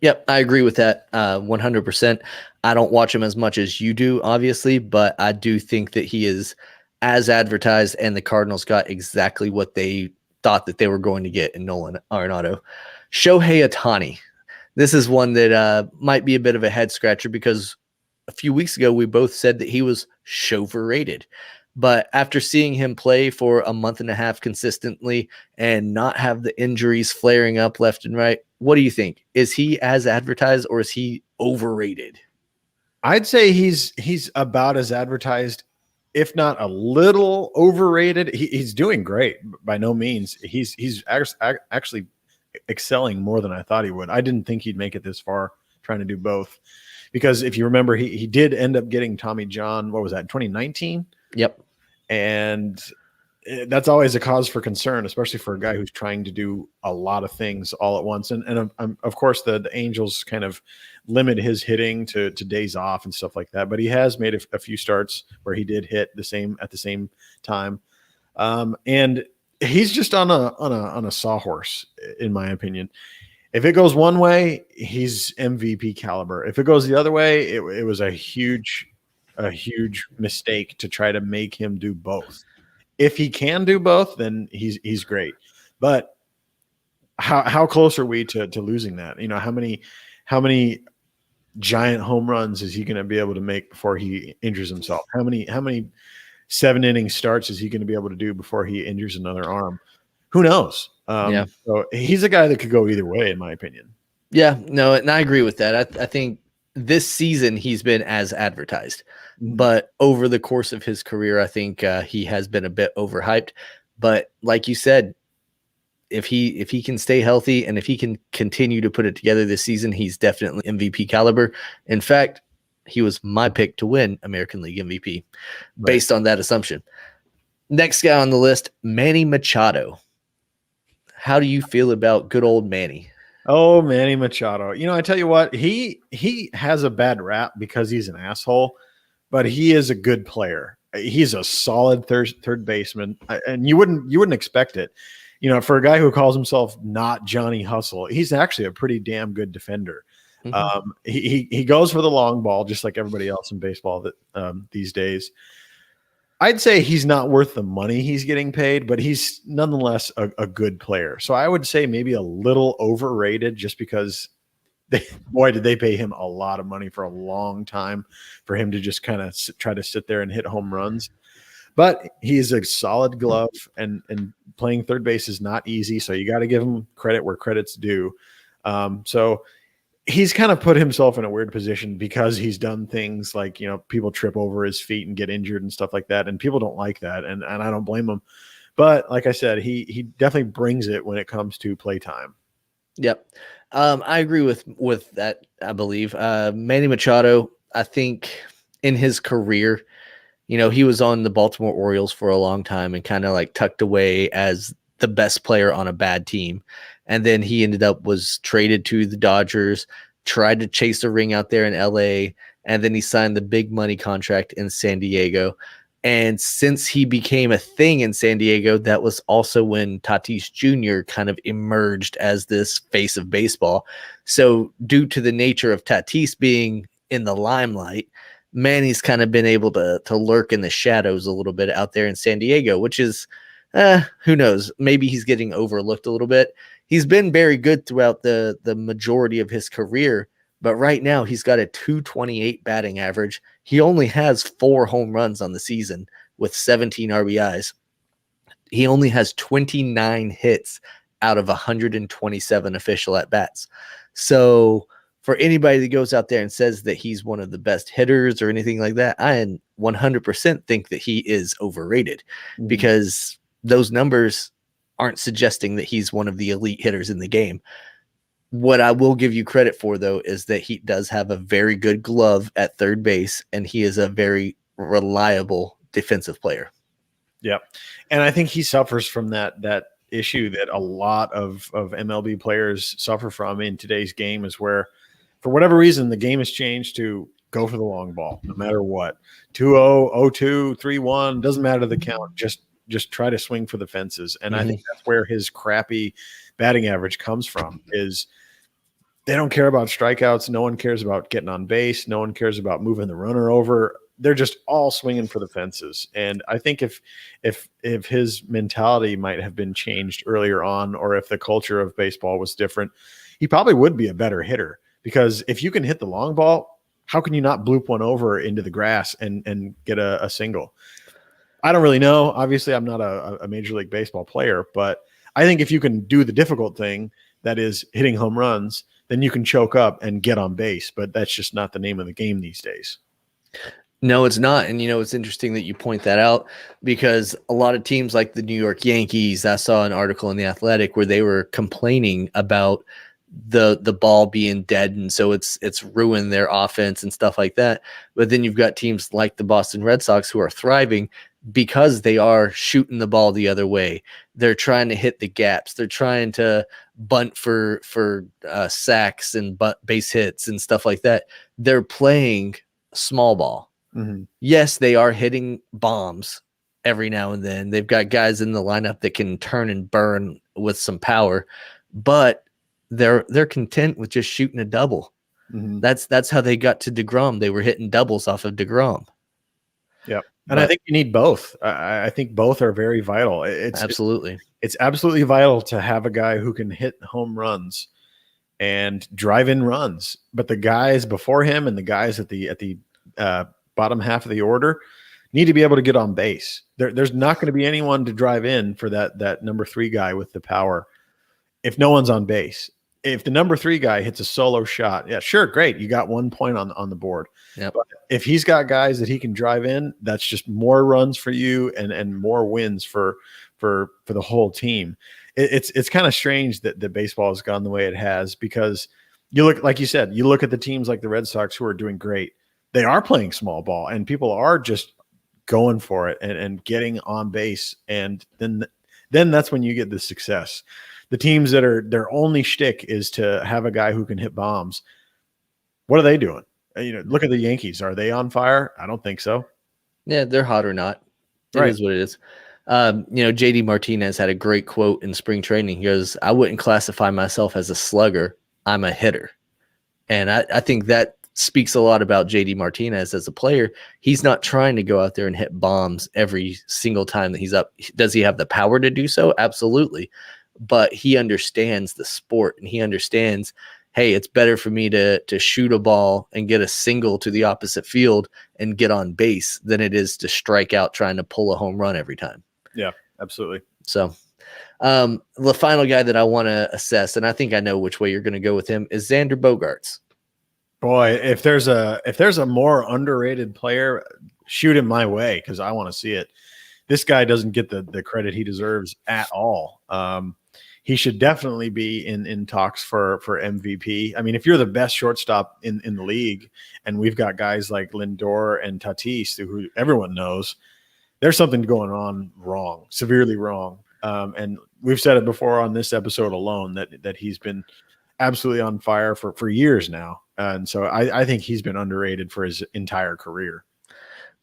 S2: Yep, I agree with that 100%. I don't watch him as much as you do, obviously, but I do think that he is as advertised, and the Cardinals got exactly what they thought that they were going to get in Nolan Arenado. Shohei Ohtani. This is one that might be a bit of a head scratcher because a few weeks ago we both said that he was overrated. But after seeing him play for a month and a half consistently and not have the injuries flaring up left and right, what do you think? Is he as advertised or is he overrated?
S3: I'd say he's about as advertised, if not a little overrated. He's doing great by no means. He's actually excelling more than I thought he would. I didn't think he'd make it this far trying to do both, because if you remember, he did end up getting Tommy John. What was that, 2019?
S2: Yep.
S3: And that's always a cause for concern, especially for a guy who's trying to do a lot of things all at once. And of course, the Angels kind of limit his hitting to days off and stuff like that. But he has made a few starts where he did hit at the same time. And he's just on a sawhorse, in my opinion. If it goes one way, he's MVP caliber. If it goes the other way, it was a huge mistake to try to make him do both. If he can do both, then he's great. But how close are we to losing that? You know, how many giant home runs is he going to be able to make before he injures himself? How many 7-inning starts is he going to be able to do before he injures another arm? Who knows? So he's a guy that could go either way, in my opinion.
S2: Yeah, no, and I agree with that. I think this season he's been as advertised, but over the course of his career, I think he has been a bit overhyped. But like you said, if he can stay healthy and if he can continue to put it together this season, he's definitely MVP caliber. In fact, he was my pick to win American League MVP based on that assumption. Next guy on the list, Manny Machado. How do you feel about good old Manny?
S3: Oh, Manny Machado. You know, I tell you what, he has a bad rap because he's an asshole, but he is a good player. He's a solid third baseman, and you wouldn't expect it. You know, for a guy who calls himself not Johnny Hustle, he's actually a pretty damn good defender. Mm-hmm. He goes for the long ball, just like everybody else in baseball these days. I'd say he's not worth the money he's getting paid, but he's nonetheless a good player. So I would say maybe a little overrated, just because did they pay him a lot of money for a long time for him to just kind of try to sit there and hit home runs. But he's a solid glove, and playing third base is not easy. So you got to give him credit where credit's due. So he's kind of put himself in a weird position because he's done things like, you know, people trip over his feet and get injured and stuff like that. And people don't like that. And I don't blame him. But like I said, he definitely brings it when it comes to playtime.
S2: Yep. I agree with that. I believe Manny Machado, I think in his career, you know, he was on the Baltimore Orioles for a long time and kind of like tucked away as the best player on a bad team. And then he was traded to the Dodgers, tried to chase a ring out there in LA, and then he signed the big money contract in San Diego. And since he became a thing in San Diego, that was also when Tatis Jr. kind of emerged as this face of baseball. So due to the nature of Tatis being in the limelight, Manny's kind of been able to lurk in the shadows a little bit out there in San Diego, which is, who knows, maybe he's getting overlooked a little bit. He's been very good throughout the majority of his career, but right now he's got a 228 batting average. He only has 4 home runs on the season with 17 RBIs. He only has 29 hits out of 127 official at-bats. So for anybody that goes out there and says that he's one of the best hitters or anything like that, I 100% think that he is overrated because those numbers aren't suggesting that he's one of the elite hitters in the game. What I will give you credit for, though, is that he does have a very good glove at third base, and he is a very reliable defensive player.
S3: Yep. And I think he suffers from that issue that a lot of MLB players suffer from in today's game, is where, for whatever reason, the game has changed to go for the long ball, no matter what. 2-0, 0-2, 3-1, doesn't matter the count, just try to swing for the fences. And I think that's where his crappy batting average comes from, is they don't care about strikeouts. No one cares about getting on base. No one cares about moving the runner over. they're just all swinging for the fences. And I think if his mentality might have been changed earlier on, or if the culture of baseball was different, he probably would be a better hitter, because if you can hit the long ball, how can you not bloop one over into the grass and get a single? I don't really know. Obviously, I'm not a Major League Baseball player, but I think if you can do the difficult thing, that is hitting home runs, then you can choke up and get on base. But that's just not the name of the game these days.
S2: No, it's not. And, it's interesting that you point that out, because a lot of teams like the New York Yankees, I saw an article in The Athletic where they were complaining about the ball being dead, and so it's ruined their offense and stuff like that. But then you've got teams like the Boston Red Sox who are thriving because they are shooting the ball the other way. They're trying to hit the gaps. They're trying to bunt for sacks and base hits and stuff like that. They're playing small ball.
S3: Mm-hmm.
S2: Yes, they are hitting bombs every now and then. They've got guys in the lineup that can turn and burn with some power, but they're content with just shooting a double.
S3: Mm-hmm.
S2: That's how they got to DeGrom. They were hitting doubles off of DeGrom.
S3: Yep. And I think you need both. I think both are very vital.
S2: Absolutely.
S3: It's absolutely vital to have a guy who can hit home runs and drive in runs. But the guys before him and the guys at the bottom half of the order need to be able to get on base. There's not going to be anyone to drive in for that number 3 guy with the power if no one's on base. If the number 3 guy hits a solo shot, yeah, sure, great. You got 1 point on the board.
S2: Yep.
S3: But if he's got guys that he can drive in, that's just more runs for you and more wins for the whole team. It's kind of strange that the baseball has gone the way it has, because you look, like you said, you look at the teams like the Red Sox who are doing great. They are playing small ball, and people are just going for it and getting on base. And then that's when you get the success. The teams that are their only shtick is to have a guy who can hit bombs. What are they doing? Look at the Yankees. Are they on fire? I don't think so.
S2: Yeah, they're hot or not. It
S3: Right.
S2: is what it is. JD Martinez had a great quote in spring training. He goes, "I wouldn't classify myself as a slugger. I'm a hitter." And I think that speaks a lot about JD Martinez as a player. He's not trying to go out there and hit bombs every single time that he's up. Does he have the power to do so? Absolutely. But he understands the sport, and he understands, hey, it's better for me to shoot a ball and get a single to the opposite field and get on base than it is to strike out trying to pull a home run every time.
S3: Yeah, absolutely.
S2: So the final guy that I want to assess, and I think I know which way you're going to go with him, is Xander Bogaerts.
S3: Boy, if there's a more underrated player, shoot him my way, because I want to see it. This guy doesn't get the credit he deserves at all. He should definitely be in talks for MVP. I mean, if you're the best shortstop in the league, and we've got guys like Lindor and Tatis, who everyone knows, there's something going on wrong, severely wrong. And we've said it before on this episode alone that he's been absolutely on fire for years now. And so I think he's been underrated for his entire career.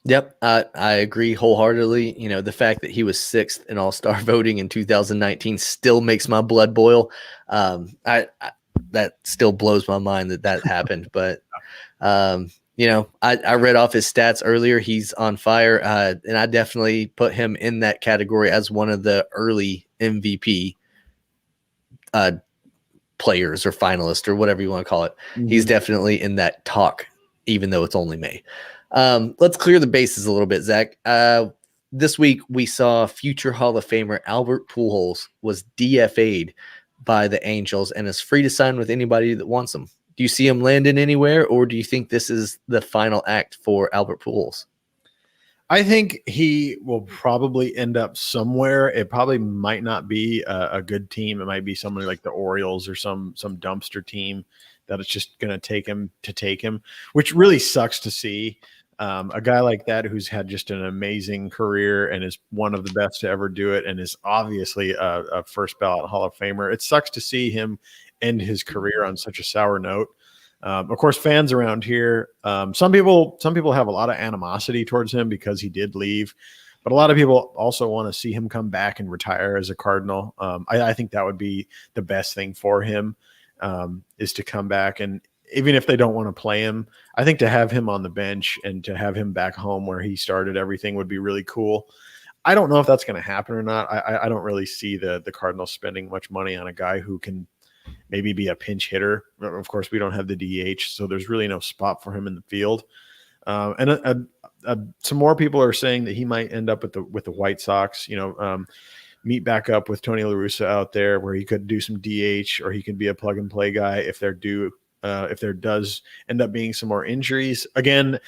S2: Yep, I agree wholeheartedly. The fact that he was 6th in All-Star voting in 2019 still makes my blood boil. That still blows my mind that happened. But I read off his stats earlier. He's on fire, and I definitely put him in that category as one of the early MVP players or finalists or whatever you want to call it. Mm-hmm. He's definitely in that talk, even though it's only May. Let's clear the bases a little bit, Zach. This week we saw future Hall of Famer Albert Pujols was DFA'd by the Angels and is free to sign with anybody that wants him. Do you see him landing anywhere, or do you think this is the final act for Albert Pujols?
S3: I think he will probably end up somewhere. It probably might not be a good team. It might be somebody like the Orioles or some dumpster team that it's just going to take him, which really sucks to see. A guy like that who's had just an amazing career and is one of the best to ever do it and is obviously a first ballot Hall of Famer. It sucks to see him end his career on such a sour note. Of course, fans around here, some people have a lot of animosity towards him because he did leave, but a lot of people also want to see him come back and retire as a Cardinal. I think that would be the best thing for him, is to come back. And even if they don't want to play him, I think to have him on the bench and to have him back home where he started everything would be really cool. I don't know if that's going to happen or not. I don't really see the Cardinals spending much money on a guy who can maybe be a pinch hitter. Of course, we don't have the DH, so there's really no spot for him in the field. And some more people are saying that he might end up with the White Sox. Meet back up with Tony La Russa out there, where he could do some DH, or he could be a plug and play guy if there does end up being some more injuries. Again,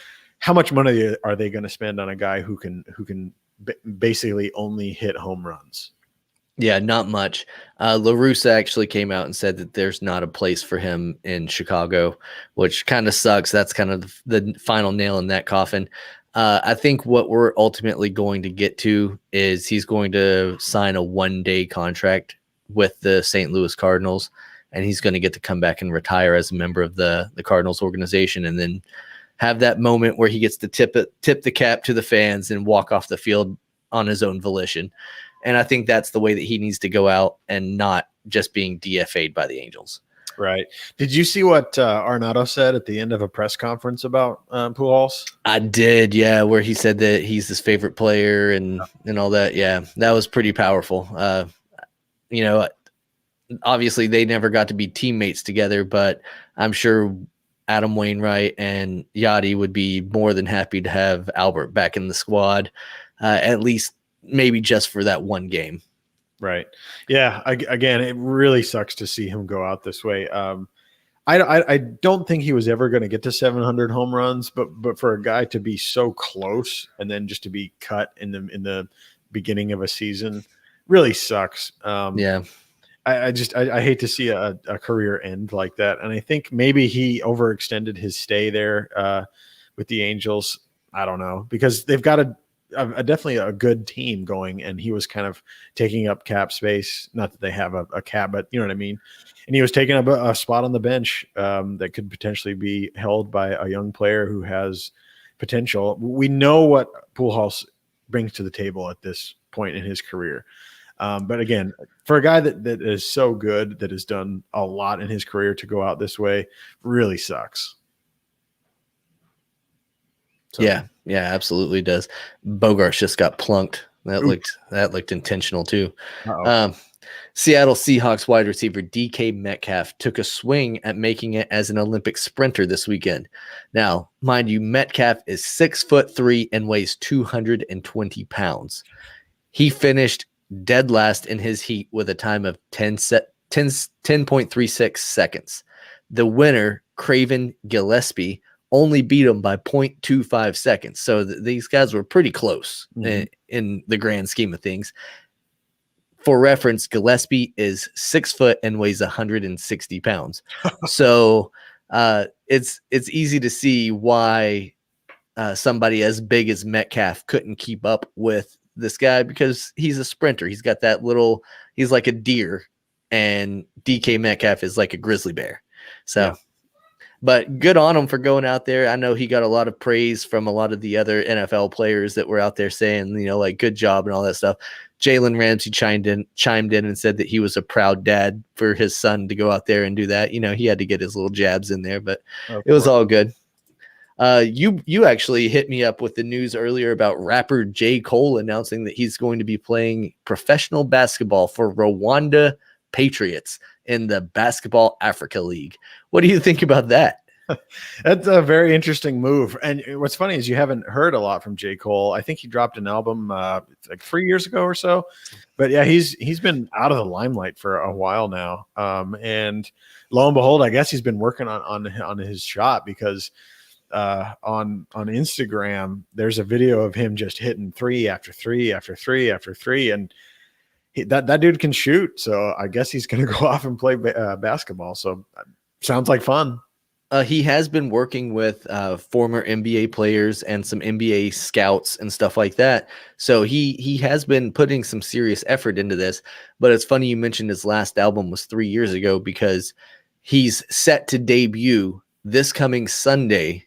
S3: how much money are they going to spend on a guy who can basically only hit home runs?
S2: Yeah, not much. La Russa actually came out and said that there's not a place for him in Chicago, which kind of sucks. That's kind of the final nail in that coffin. I think what we're ultimately going to get to is he's going to sign a one-day contract with the St. Louis Cardinals, and he's going to get to come back and retire as a member of the Cardinals organization, and then have that moment where he gets to tip the cap to the fans and walk off the field on his own volition. And I think that's the way that he needs to go out, and not just being DFA'd by the Angels.
S3: Right. Did you see what Arenado said at the end of a press conference about Pujols?
S2: I did, yeah, where he said that he's his favorite player and all that. Yeah, that was pretty powerful. Obviously they never got to be teammates together, but I'm sure Adam Wainwright and Yachty would be more than happy to have Albert back in the squad, at least maybe just for that one game.
S3: Right. Yeah. Again, it really sucks to see him go out this way. I don't think he was ever going to get to 700 home runs, but for a guy to be so close and then just to be cut in the beginning of a season really sucks.
S2: Yeah.
S3: I hate to see a career end like that. And I think maybe he overextended his stay there with the Angels. I don't know, because they've got definitely a good team going, and he was kind of taking up cap space. Not that they have a cap, but you know what I mean? And he was taking up a spot on the bench that could potentially be held by a young player who has potential. We know what Pujols brings to the table at this point in his career. But again, for a guy that is so good, that has done a lot in his career, to go out this way really sucks. So.
S2: Yeah, absolutely does. Bogarts just got plunked. That looked intentional too. Seattle Seahawks wide receiver DK Metcalf took a swing at making it as an Olympic sprinter this weekend. Now, mind you, Metcalf is 6'3" and weighs 220 pounds. He finished dead last in his heat with a time of 10.36 seconds. The winner, Craven Gillespie, only beat him by 0.25 seconds. So these guys were pretty close in the grand scheme of things. For reference, Gillespie is 6 foot and weighs 160 pounds. So it's easy to see why somebody as big as Metcalf couldn't keep up with this guy, because he's a sprinter. He's got that he's like a deer, and DK Metcalf is like a grizzly bear. So. Yeah. But good on him for going out there. I know he got a lot of praise from a lot of the other NFL players that were out there saying, like, good job and all that stuff. Jalen Ramsey chimed in and said that he was a proud dad for his son to go out there and do that. He had to get his little jabs in there, but it was all good. You actually hit me up with the news earlier about rapper J. Cole announcing that he's going to be playing professional basketball for Rwanda Patriots in the Basketball Africa League. What do you think about that?
S3: That's a very interesting move. And what's funny is you haven't heard a lot from J. Cole. I think he dropped an album like 3 years ago or so. But yeah, he's been out of the limelight for a while now. And lo and behold, I guess he's been working on his shot, because on Instagram, there's a video of him just hitting three after three after three after three. And that dude can shoot. So I guess he's going to go off and play basketball. So sounds like fun.
S2: He has been working with former NBA players and some NBA scouts and stuff like that. So he has been putting some serious effort into this. But it's funny you mentioned his last album was 3 years ago, because he's set to debut this coming Sunday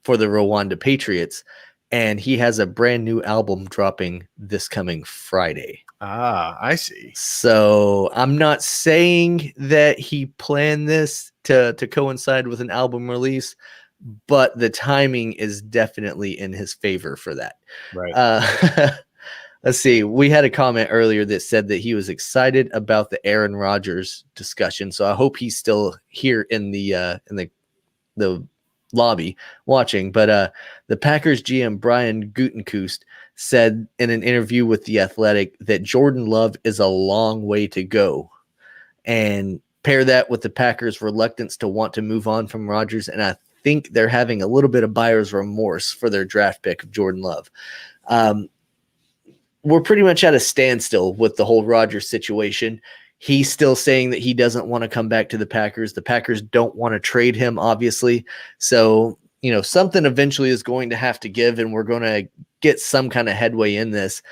S2: for the Rwanda Patriots. And he has a brand new album dropping this coming Friday.
S3: Ah, I see.
S2: So I'm not saying that he planned this to coincide with an album release, but the timing is definitely in his favor for that.
S3: Right.
S2: Let's see. We had a comment earlier that said that he was excited about the Aaron Rodgers discussion. So I hope he's still here in the lobby watching. But the Packers GM Brian Gutekunst said in an interview with The Athletic that Jordan Love is a long way to go. And pair that with the Packers' reluctance to want to move on from Rodgers, and I think they're having a little bit of buyer's remorse for their draft pick of Jordan Love. We're pretty much at a standstill with the whole Rodgers situation. He's still saying that he doesn't want to come back to the Packers. The Packers don't want to trade him, obviously. So, something eventually is going to have to give, and we're going to get some kind of headway in this.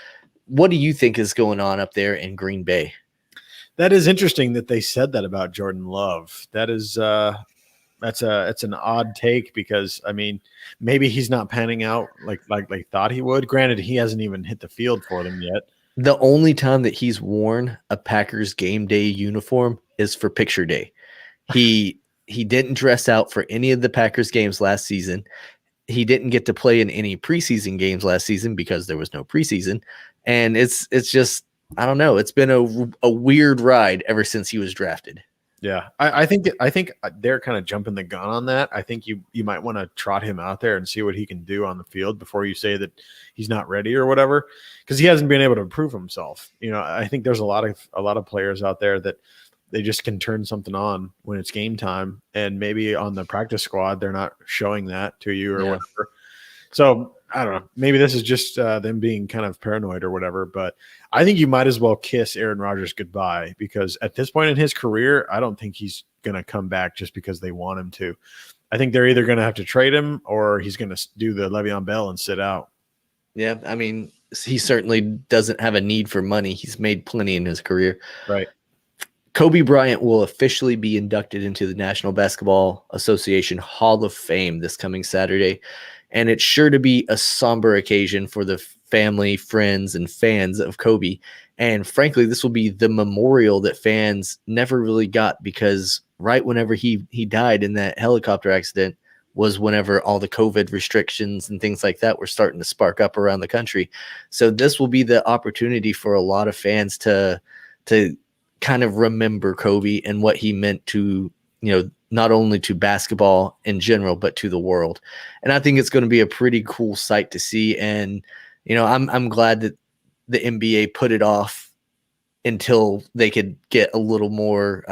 S2: What do you think is going on up there in Green Bay?
S3: That is interesting that they said that about Jordan Love. That is it's an odd take because maybe he's not panning out like they thought he would. Granted, he hasn't even hit the field for them yet.
S2: The only time that he's worn a Packers game day uniform is for picture day. He didn't dress out for any of the Packers games last season. He didn't get to play in any preseason games last season because there was no preseason. And it's just, I don't know. It's been a weird ride ever since he was drafted.
S3: Yeah, I think they're kind of jumping the gun on that. I think you might want to trot him out there and see what he can do on the field before you say that he's not ready or whatever, because he hasn't been able to prove himself. I think there's a lot of players out there that they just can turn something on when it's game time, and maybe on the practice squad they're not showing that to you or whatever. So I don't know. Maybe this is just them being kind of paranoid or whatever, but I think you might as well kiss Aaron Rodgers goodbye, because at this point in his career, I don't think he's going to come back just because they want him to. I think they're either going to have to trade him or he's going to do the Le'Veon Bell and sit out.
S2: Yeah, he certainly doesn't have a need for money. He's made plenty in his career.
S3: Right.
S2: Kobe Bryant will officially be inducted into the National Basketball Association Hall of Fame this coming Saturday. And it's sure to be a somber occasion for the family, friends, and fans of Kobe. And frankly, this will be the memorial that fans never really got, because right whenever he died in that helicopter accident was whenever all the COVID restrictions and things like that were starting to spark up around the country. So this will be the opportunity for a lot of fans to kind of remember Kobe and what he meant to, not only to basketball in general, but to the world. And I think it's going to be a pretty cool sight to see. And, I'm glad that the NBA put it off until they could get a little more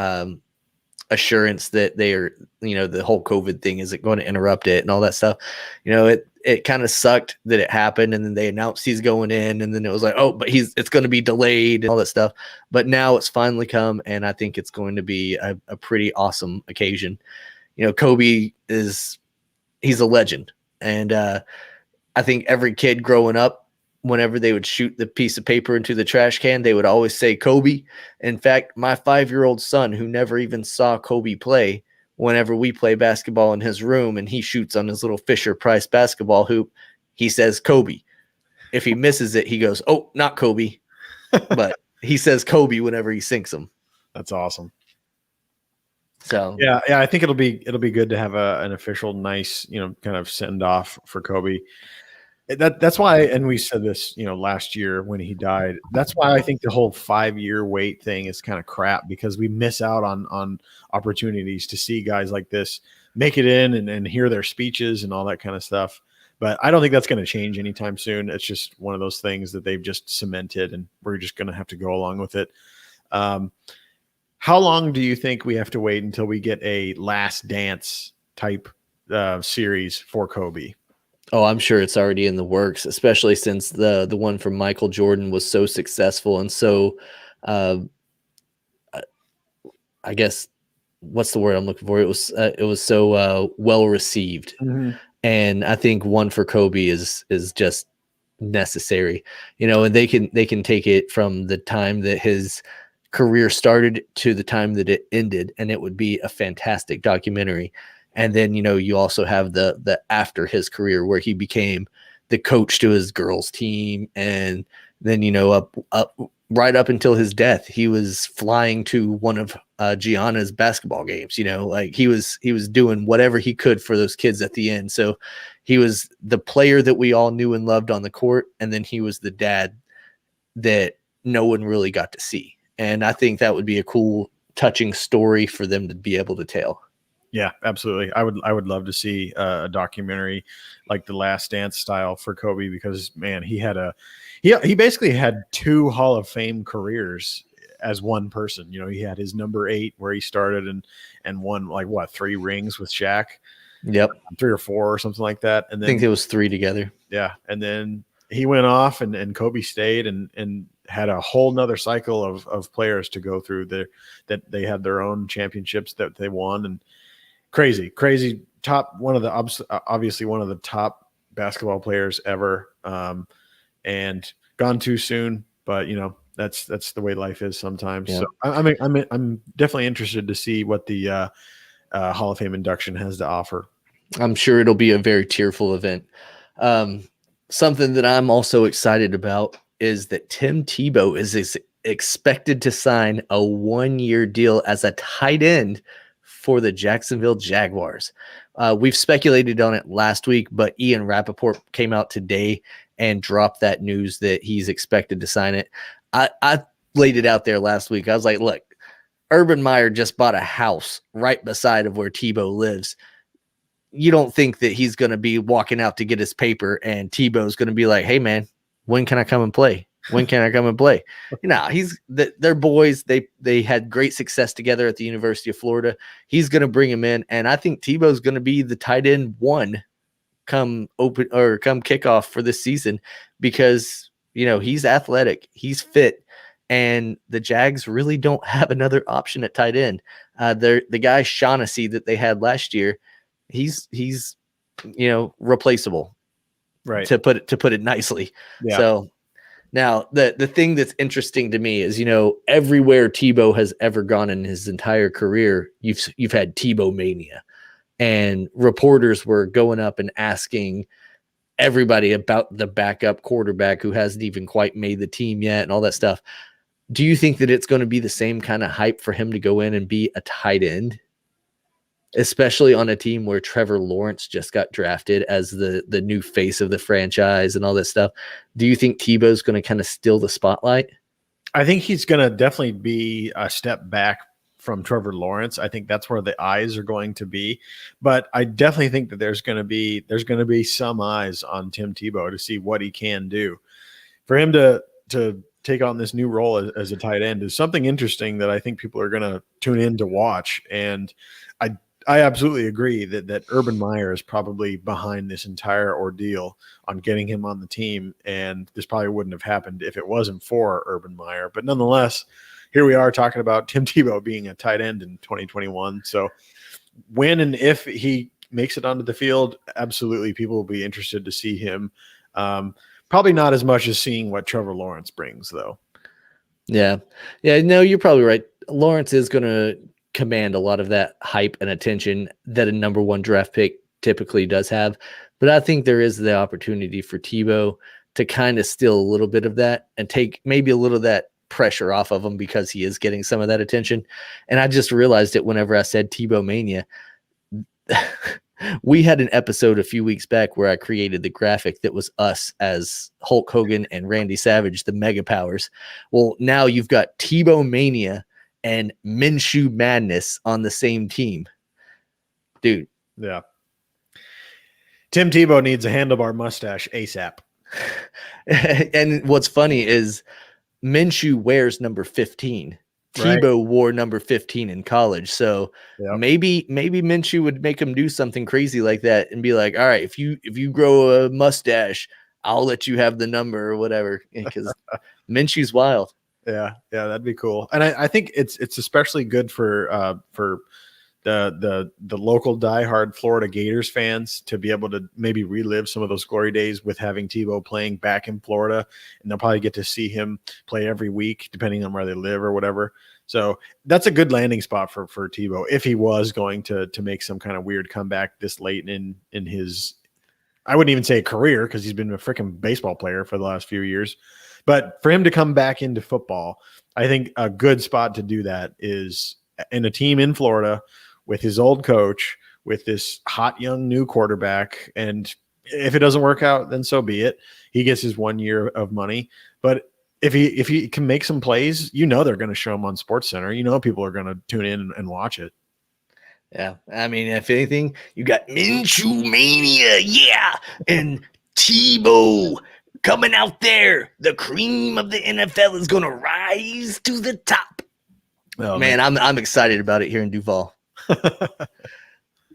S2: assurance that they are, the whole COVID thing isn't going to interrupt it and all that stuff. It kind of sucked that it happened, and then they announced he's going in, and then it was like, oh, but it's going to be delayed and all that stuff. But now it's finally come, and I think it's going to be a pretty awesome occasion. Kobe he's a legend, and I think every kid growing up, whenever they would shoot the piece of paper into the trash can, they would always say Kobe. In fact, my 5-year-old son, who never even saw Kobe play, whenever we play basketball in his room and he shoots on his little Fisher-Price basketball hoop, he says Kobe. If he misses it, he goes, oh, not Kobe. But he says Kobe whenever he sinks them.
S3: That's awesome.
S2: So
S3: yeah, I think it'll be good to have an official, nice, kind of send off for Kobe. That's why, and we said this, last year when he died, that's why I think the whole 5-year wait thing is kind of crap, because we miss out on opportunities to see guys like this make it in and hear their speeches and all that kind of stuff. But I don't think that's going to change anytime soon. It's just one of those things that they've just cemented, and we're just going to have to go along with it. How long do you think we have to wait until we get a Last Dance type series for Kobe?
S2: Oh, I'm sure it's already in the works, especially since the one from Michael Jordan was so successful and so, I guess, what's the word I'm looking for? It was so well received, and I think one for Kobe is just necessary, and they can take it from the time that his career started to the time that it ended, and it would be a fantastic documentary. And then, you also have the after his career, where he became the coach to his girls team. And then, up right up until his death, he was flying to one of Gianna's basketball games. Like he was doing whatever he could for those kids at the end. So he was the player that we all knew and loved on the court, and then he was the dad that no one really got to see. And I think that would be a cool, touching story for them to be able to tell.
S3: Yeah, absolutely. I would love to see a documentary like The Last Dance style for Kobe, because man, he basically had 2 Hall of Fame careers as one person. He had his number 8 where he started and won 3 rings with Shaq.
S2: Yep.
S3: 3 or 4 or something like that. And then
S2: I think it was 3 together.
S3: Yeah. And then he went off and Kobe stayed and had a whole nother cycle of players to go through that they had their own championships that they won. And crazy obviously one of the top basketball players ever, and gone too soon, but that's the way life is sometimes.
S2: Yeah.
S3: So I'm definitely interested to see what the Hall of Fame induction has to offer.
S2: I'm sure it'll be a very tearful event. Something that I'm also excited about is that Tim Tebow is expected to sign a 1-year deal as a tight end for the Jacksonville Jaguars. We've speculated on it last week, but Ian Rappaport came out today and dropped that news that he's expected to sign it. I laid it out there last week. I was like, look, Urban Meyer just bought a house right beside of where Tebow lives. You don't think that he's going to be walking out to get his paper and Tebow's going to be like, hey man, when can I come and play? When can I come and play? They're boys. They had great success together at the University of Florida. He's going to bring him in. And I think Tebow's going to be the tight end 1 come kickoff for this season, because, he's athletic, he's fit, and the Jags really don't have another option at tight end. The guy Shaughnessy that they had last year, he's replaceable,
S3: right?
S2: To put it nicely.
S3: Yeah.
S2: So now the thing that's interesting to me is, everywhere Tebow has ever gone in his entire career, you've had Tebow mania, and reporters were going up and asking everybody about the backup quarterback who hasn't even quite made the team yet and all that stuff. Do you think that it's going to be the same kind of hype for him to go in and be a tight end, especially on a team where Trevor Lawrence just got drafted as the new face of the franchise and all that stuff? Do you think Tebow's going to kind of steal the spotlight?
S3: I think he's going to definitely be a step back from Trevor Lawrence. I think that's where the eyes are going to be, but I definitely think that there's going to be some eyes on Tim Tebow to see what he can do. For him to take on this new role as a tight end is something interesting that I think people are going to tune in to watch. And I absolutely agree that Urban Meyer is probably behind this entire ordeal on getting him on the team. And this probably wouldn't have happened if it wasn't for Urban Meyer. But nonetheless, here we are talking about Tim Tebow being a tight end in 2021. So when and if he makes it onto the field, absolutely people will be interested to see him. Probably not as much as seeing what Trevor Lawrence brings, though.
S2: Yeah. No, you're probably right. Lawrence is going to command a lot of that hype and attention that a number 1 draft pick typically does have. But I think there is the opportunity for Tebow to kind of steal a little bit of that and take maybe a little of that pressure off of him, because he is getting some of that attention. And I just realized it whenever I said Tebow mania. We had an episode a few weeks back where I created the graphic that was us as Hulk Hogan and Randy Savage, the mega powers. Well, now you've got Tebow mania and Minshew madness on the same team. Dude.
S3: Yeah. Tim Tebow needs a handlebar mustache ASAP.
S2: And what's funny is Minshew wears number 15.
S3: Right.
S2: Tebow wore number 15 in college. So maybe Minshew would make him do something crazy like that and be like, all right, if you grow a mustache, I'll let you have the number or whatever. Because Minshew's wild.
S3: Yeah, that'd be cool. And I think it's especially good for the local diehard Florida Gators fans to be able to maybe relive some of those glory days with having Tebow playing back in Florida, and they'll probably get to see him play every week, depending on where they live or whatever. So that's a good landing spot for Tebow if he was going to make some kind of weird comeback this late in his, I wouldn't even say career, because he's been a freaking baseball player for the last few years. But for him to come back into football, I think a good spot to do that is in a team in Florida with his old coach, with this hot young new quarterback. And if it doesn't work out, then so be it. He gets his 1 year of money. But if he can make some plays, they're going to show him on SportsCenter. People are going to tune in and watch it.
S2: Yeah, I mean, if anything, you got Minshew Mania, yeah, and Tebow coming out there. The cream of the NFL is going to rise to the top. Oh, man, I'm excited about it here in Duval. All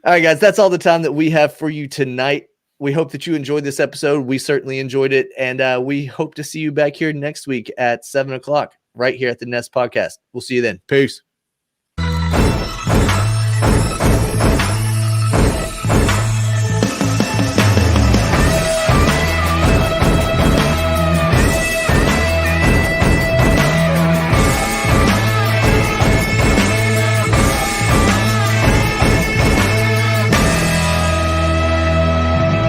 S2: right, guys, that's all the time that we have for you tonight. We hope that you enjoyed this episode. We certainly enjoyed it, and we hope to see you back here next week at 7 o'clock right here at the Nest Podcast. We'll see you then. Peace.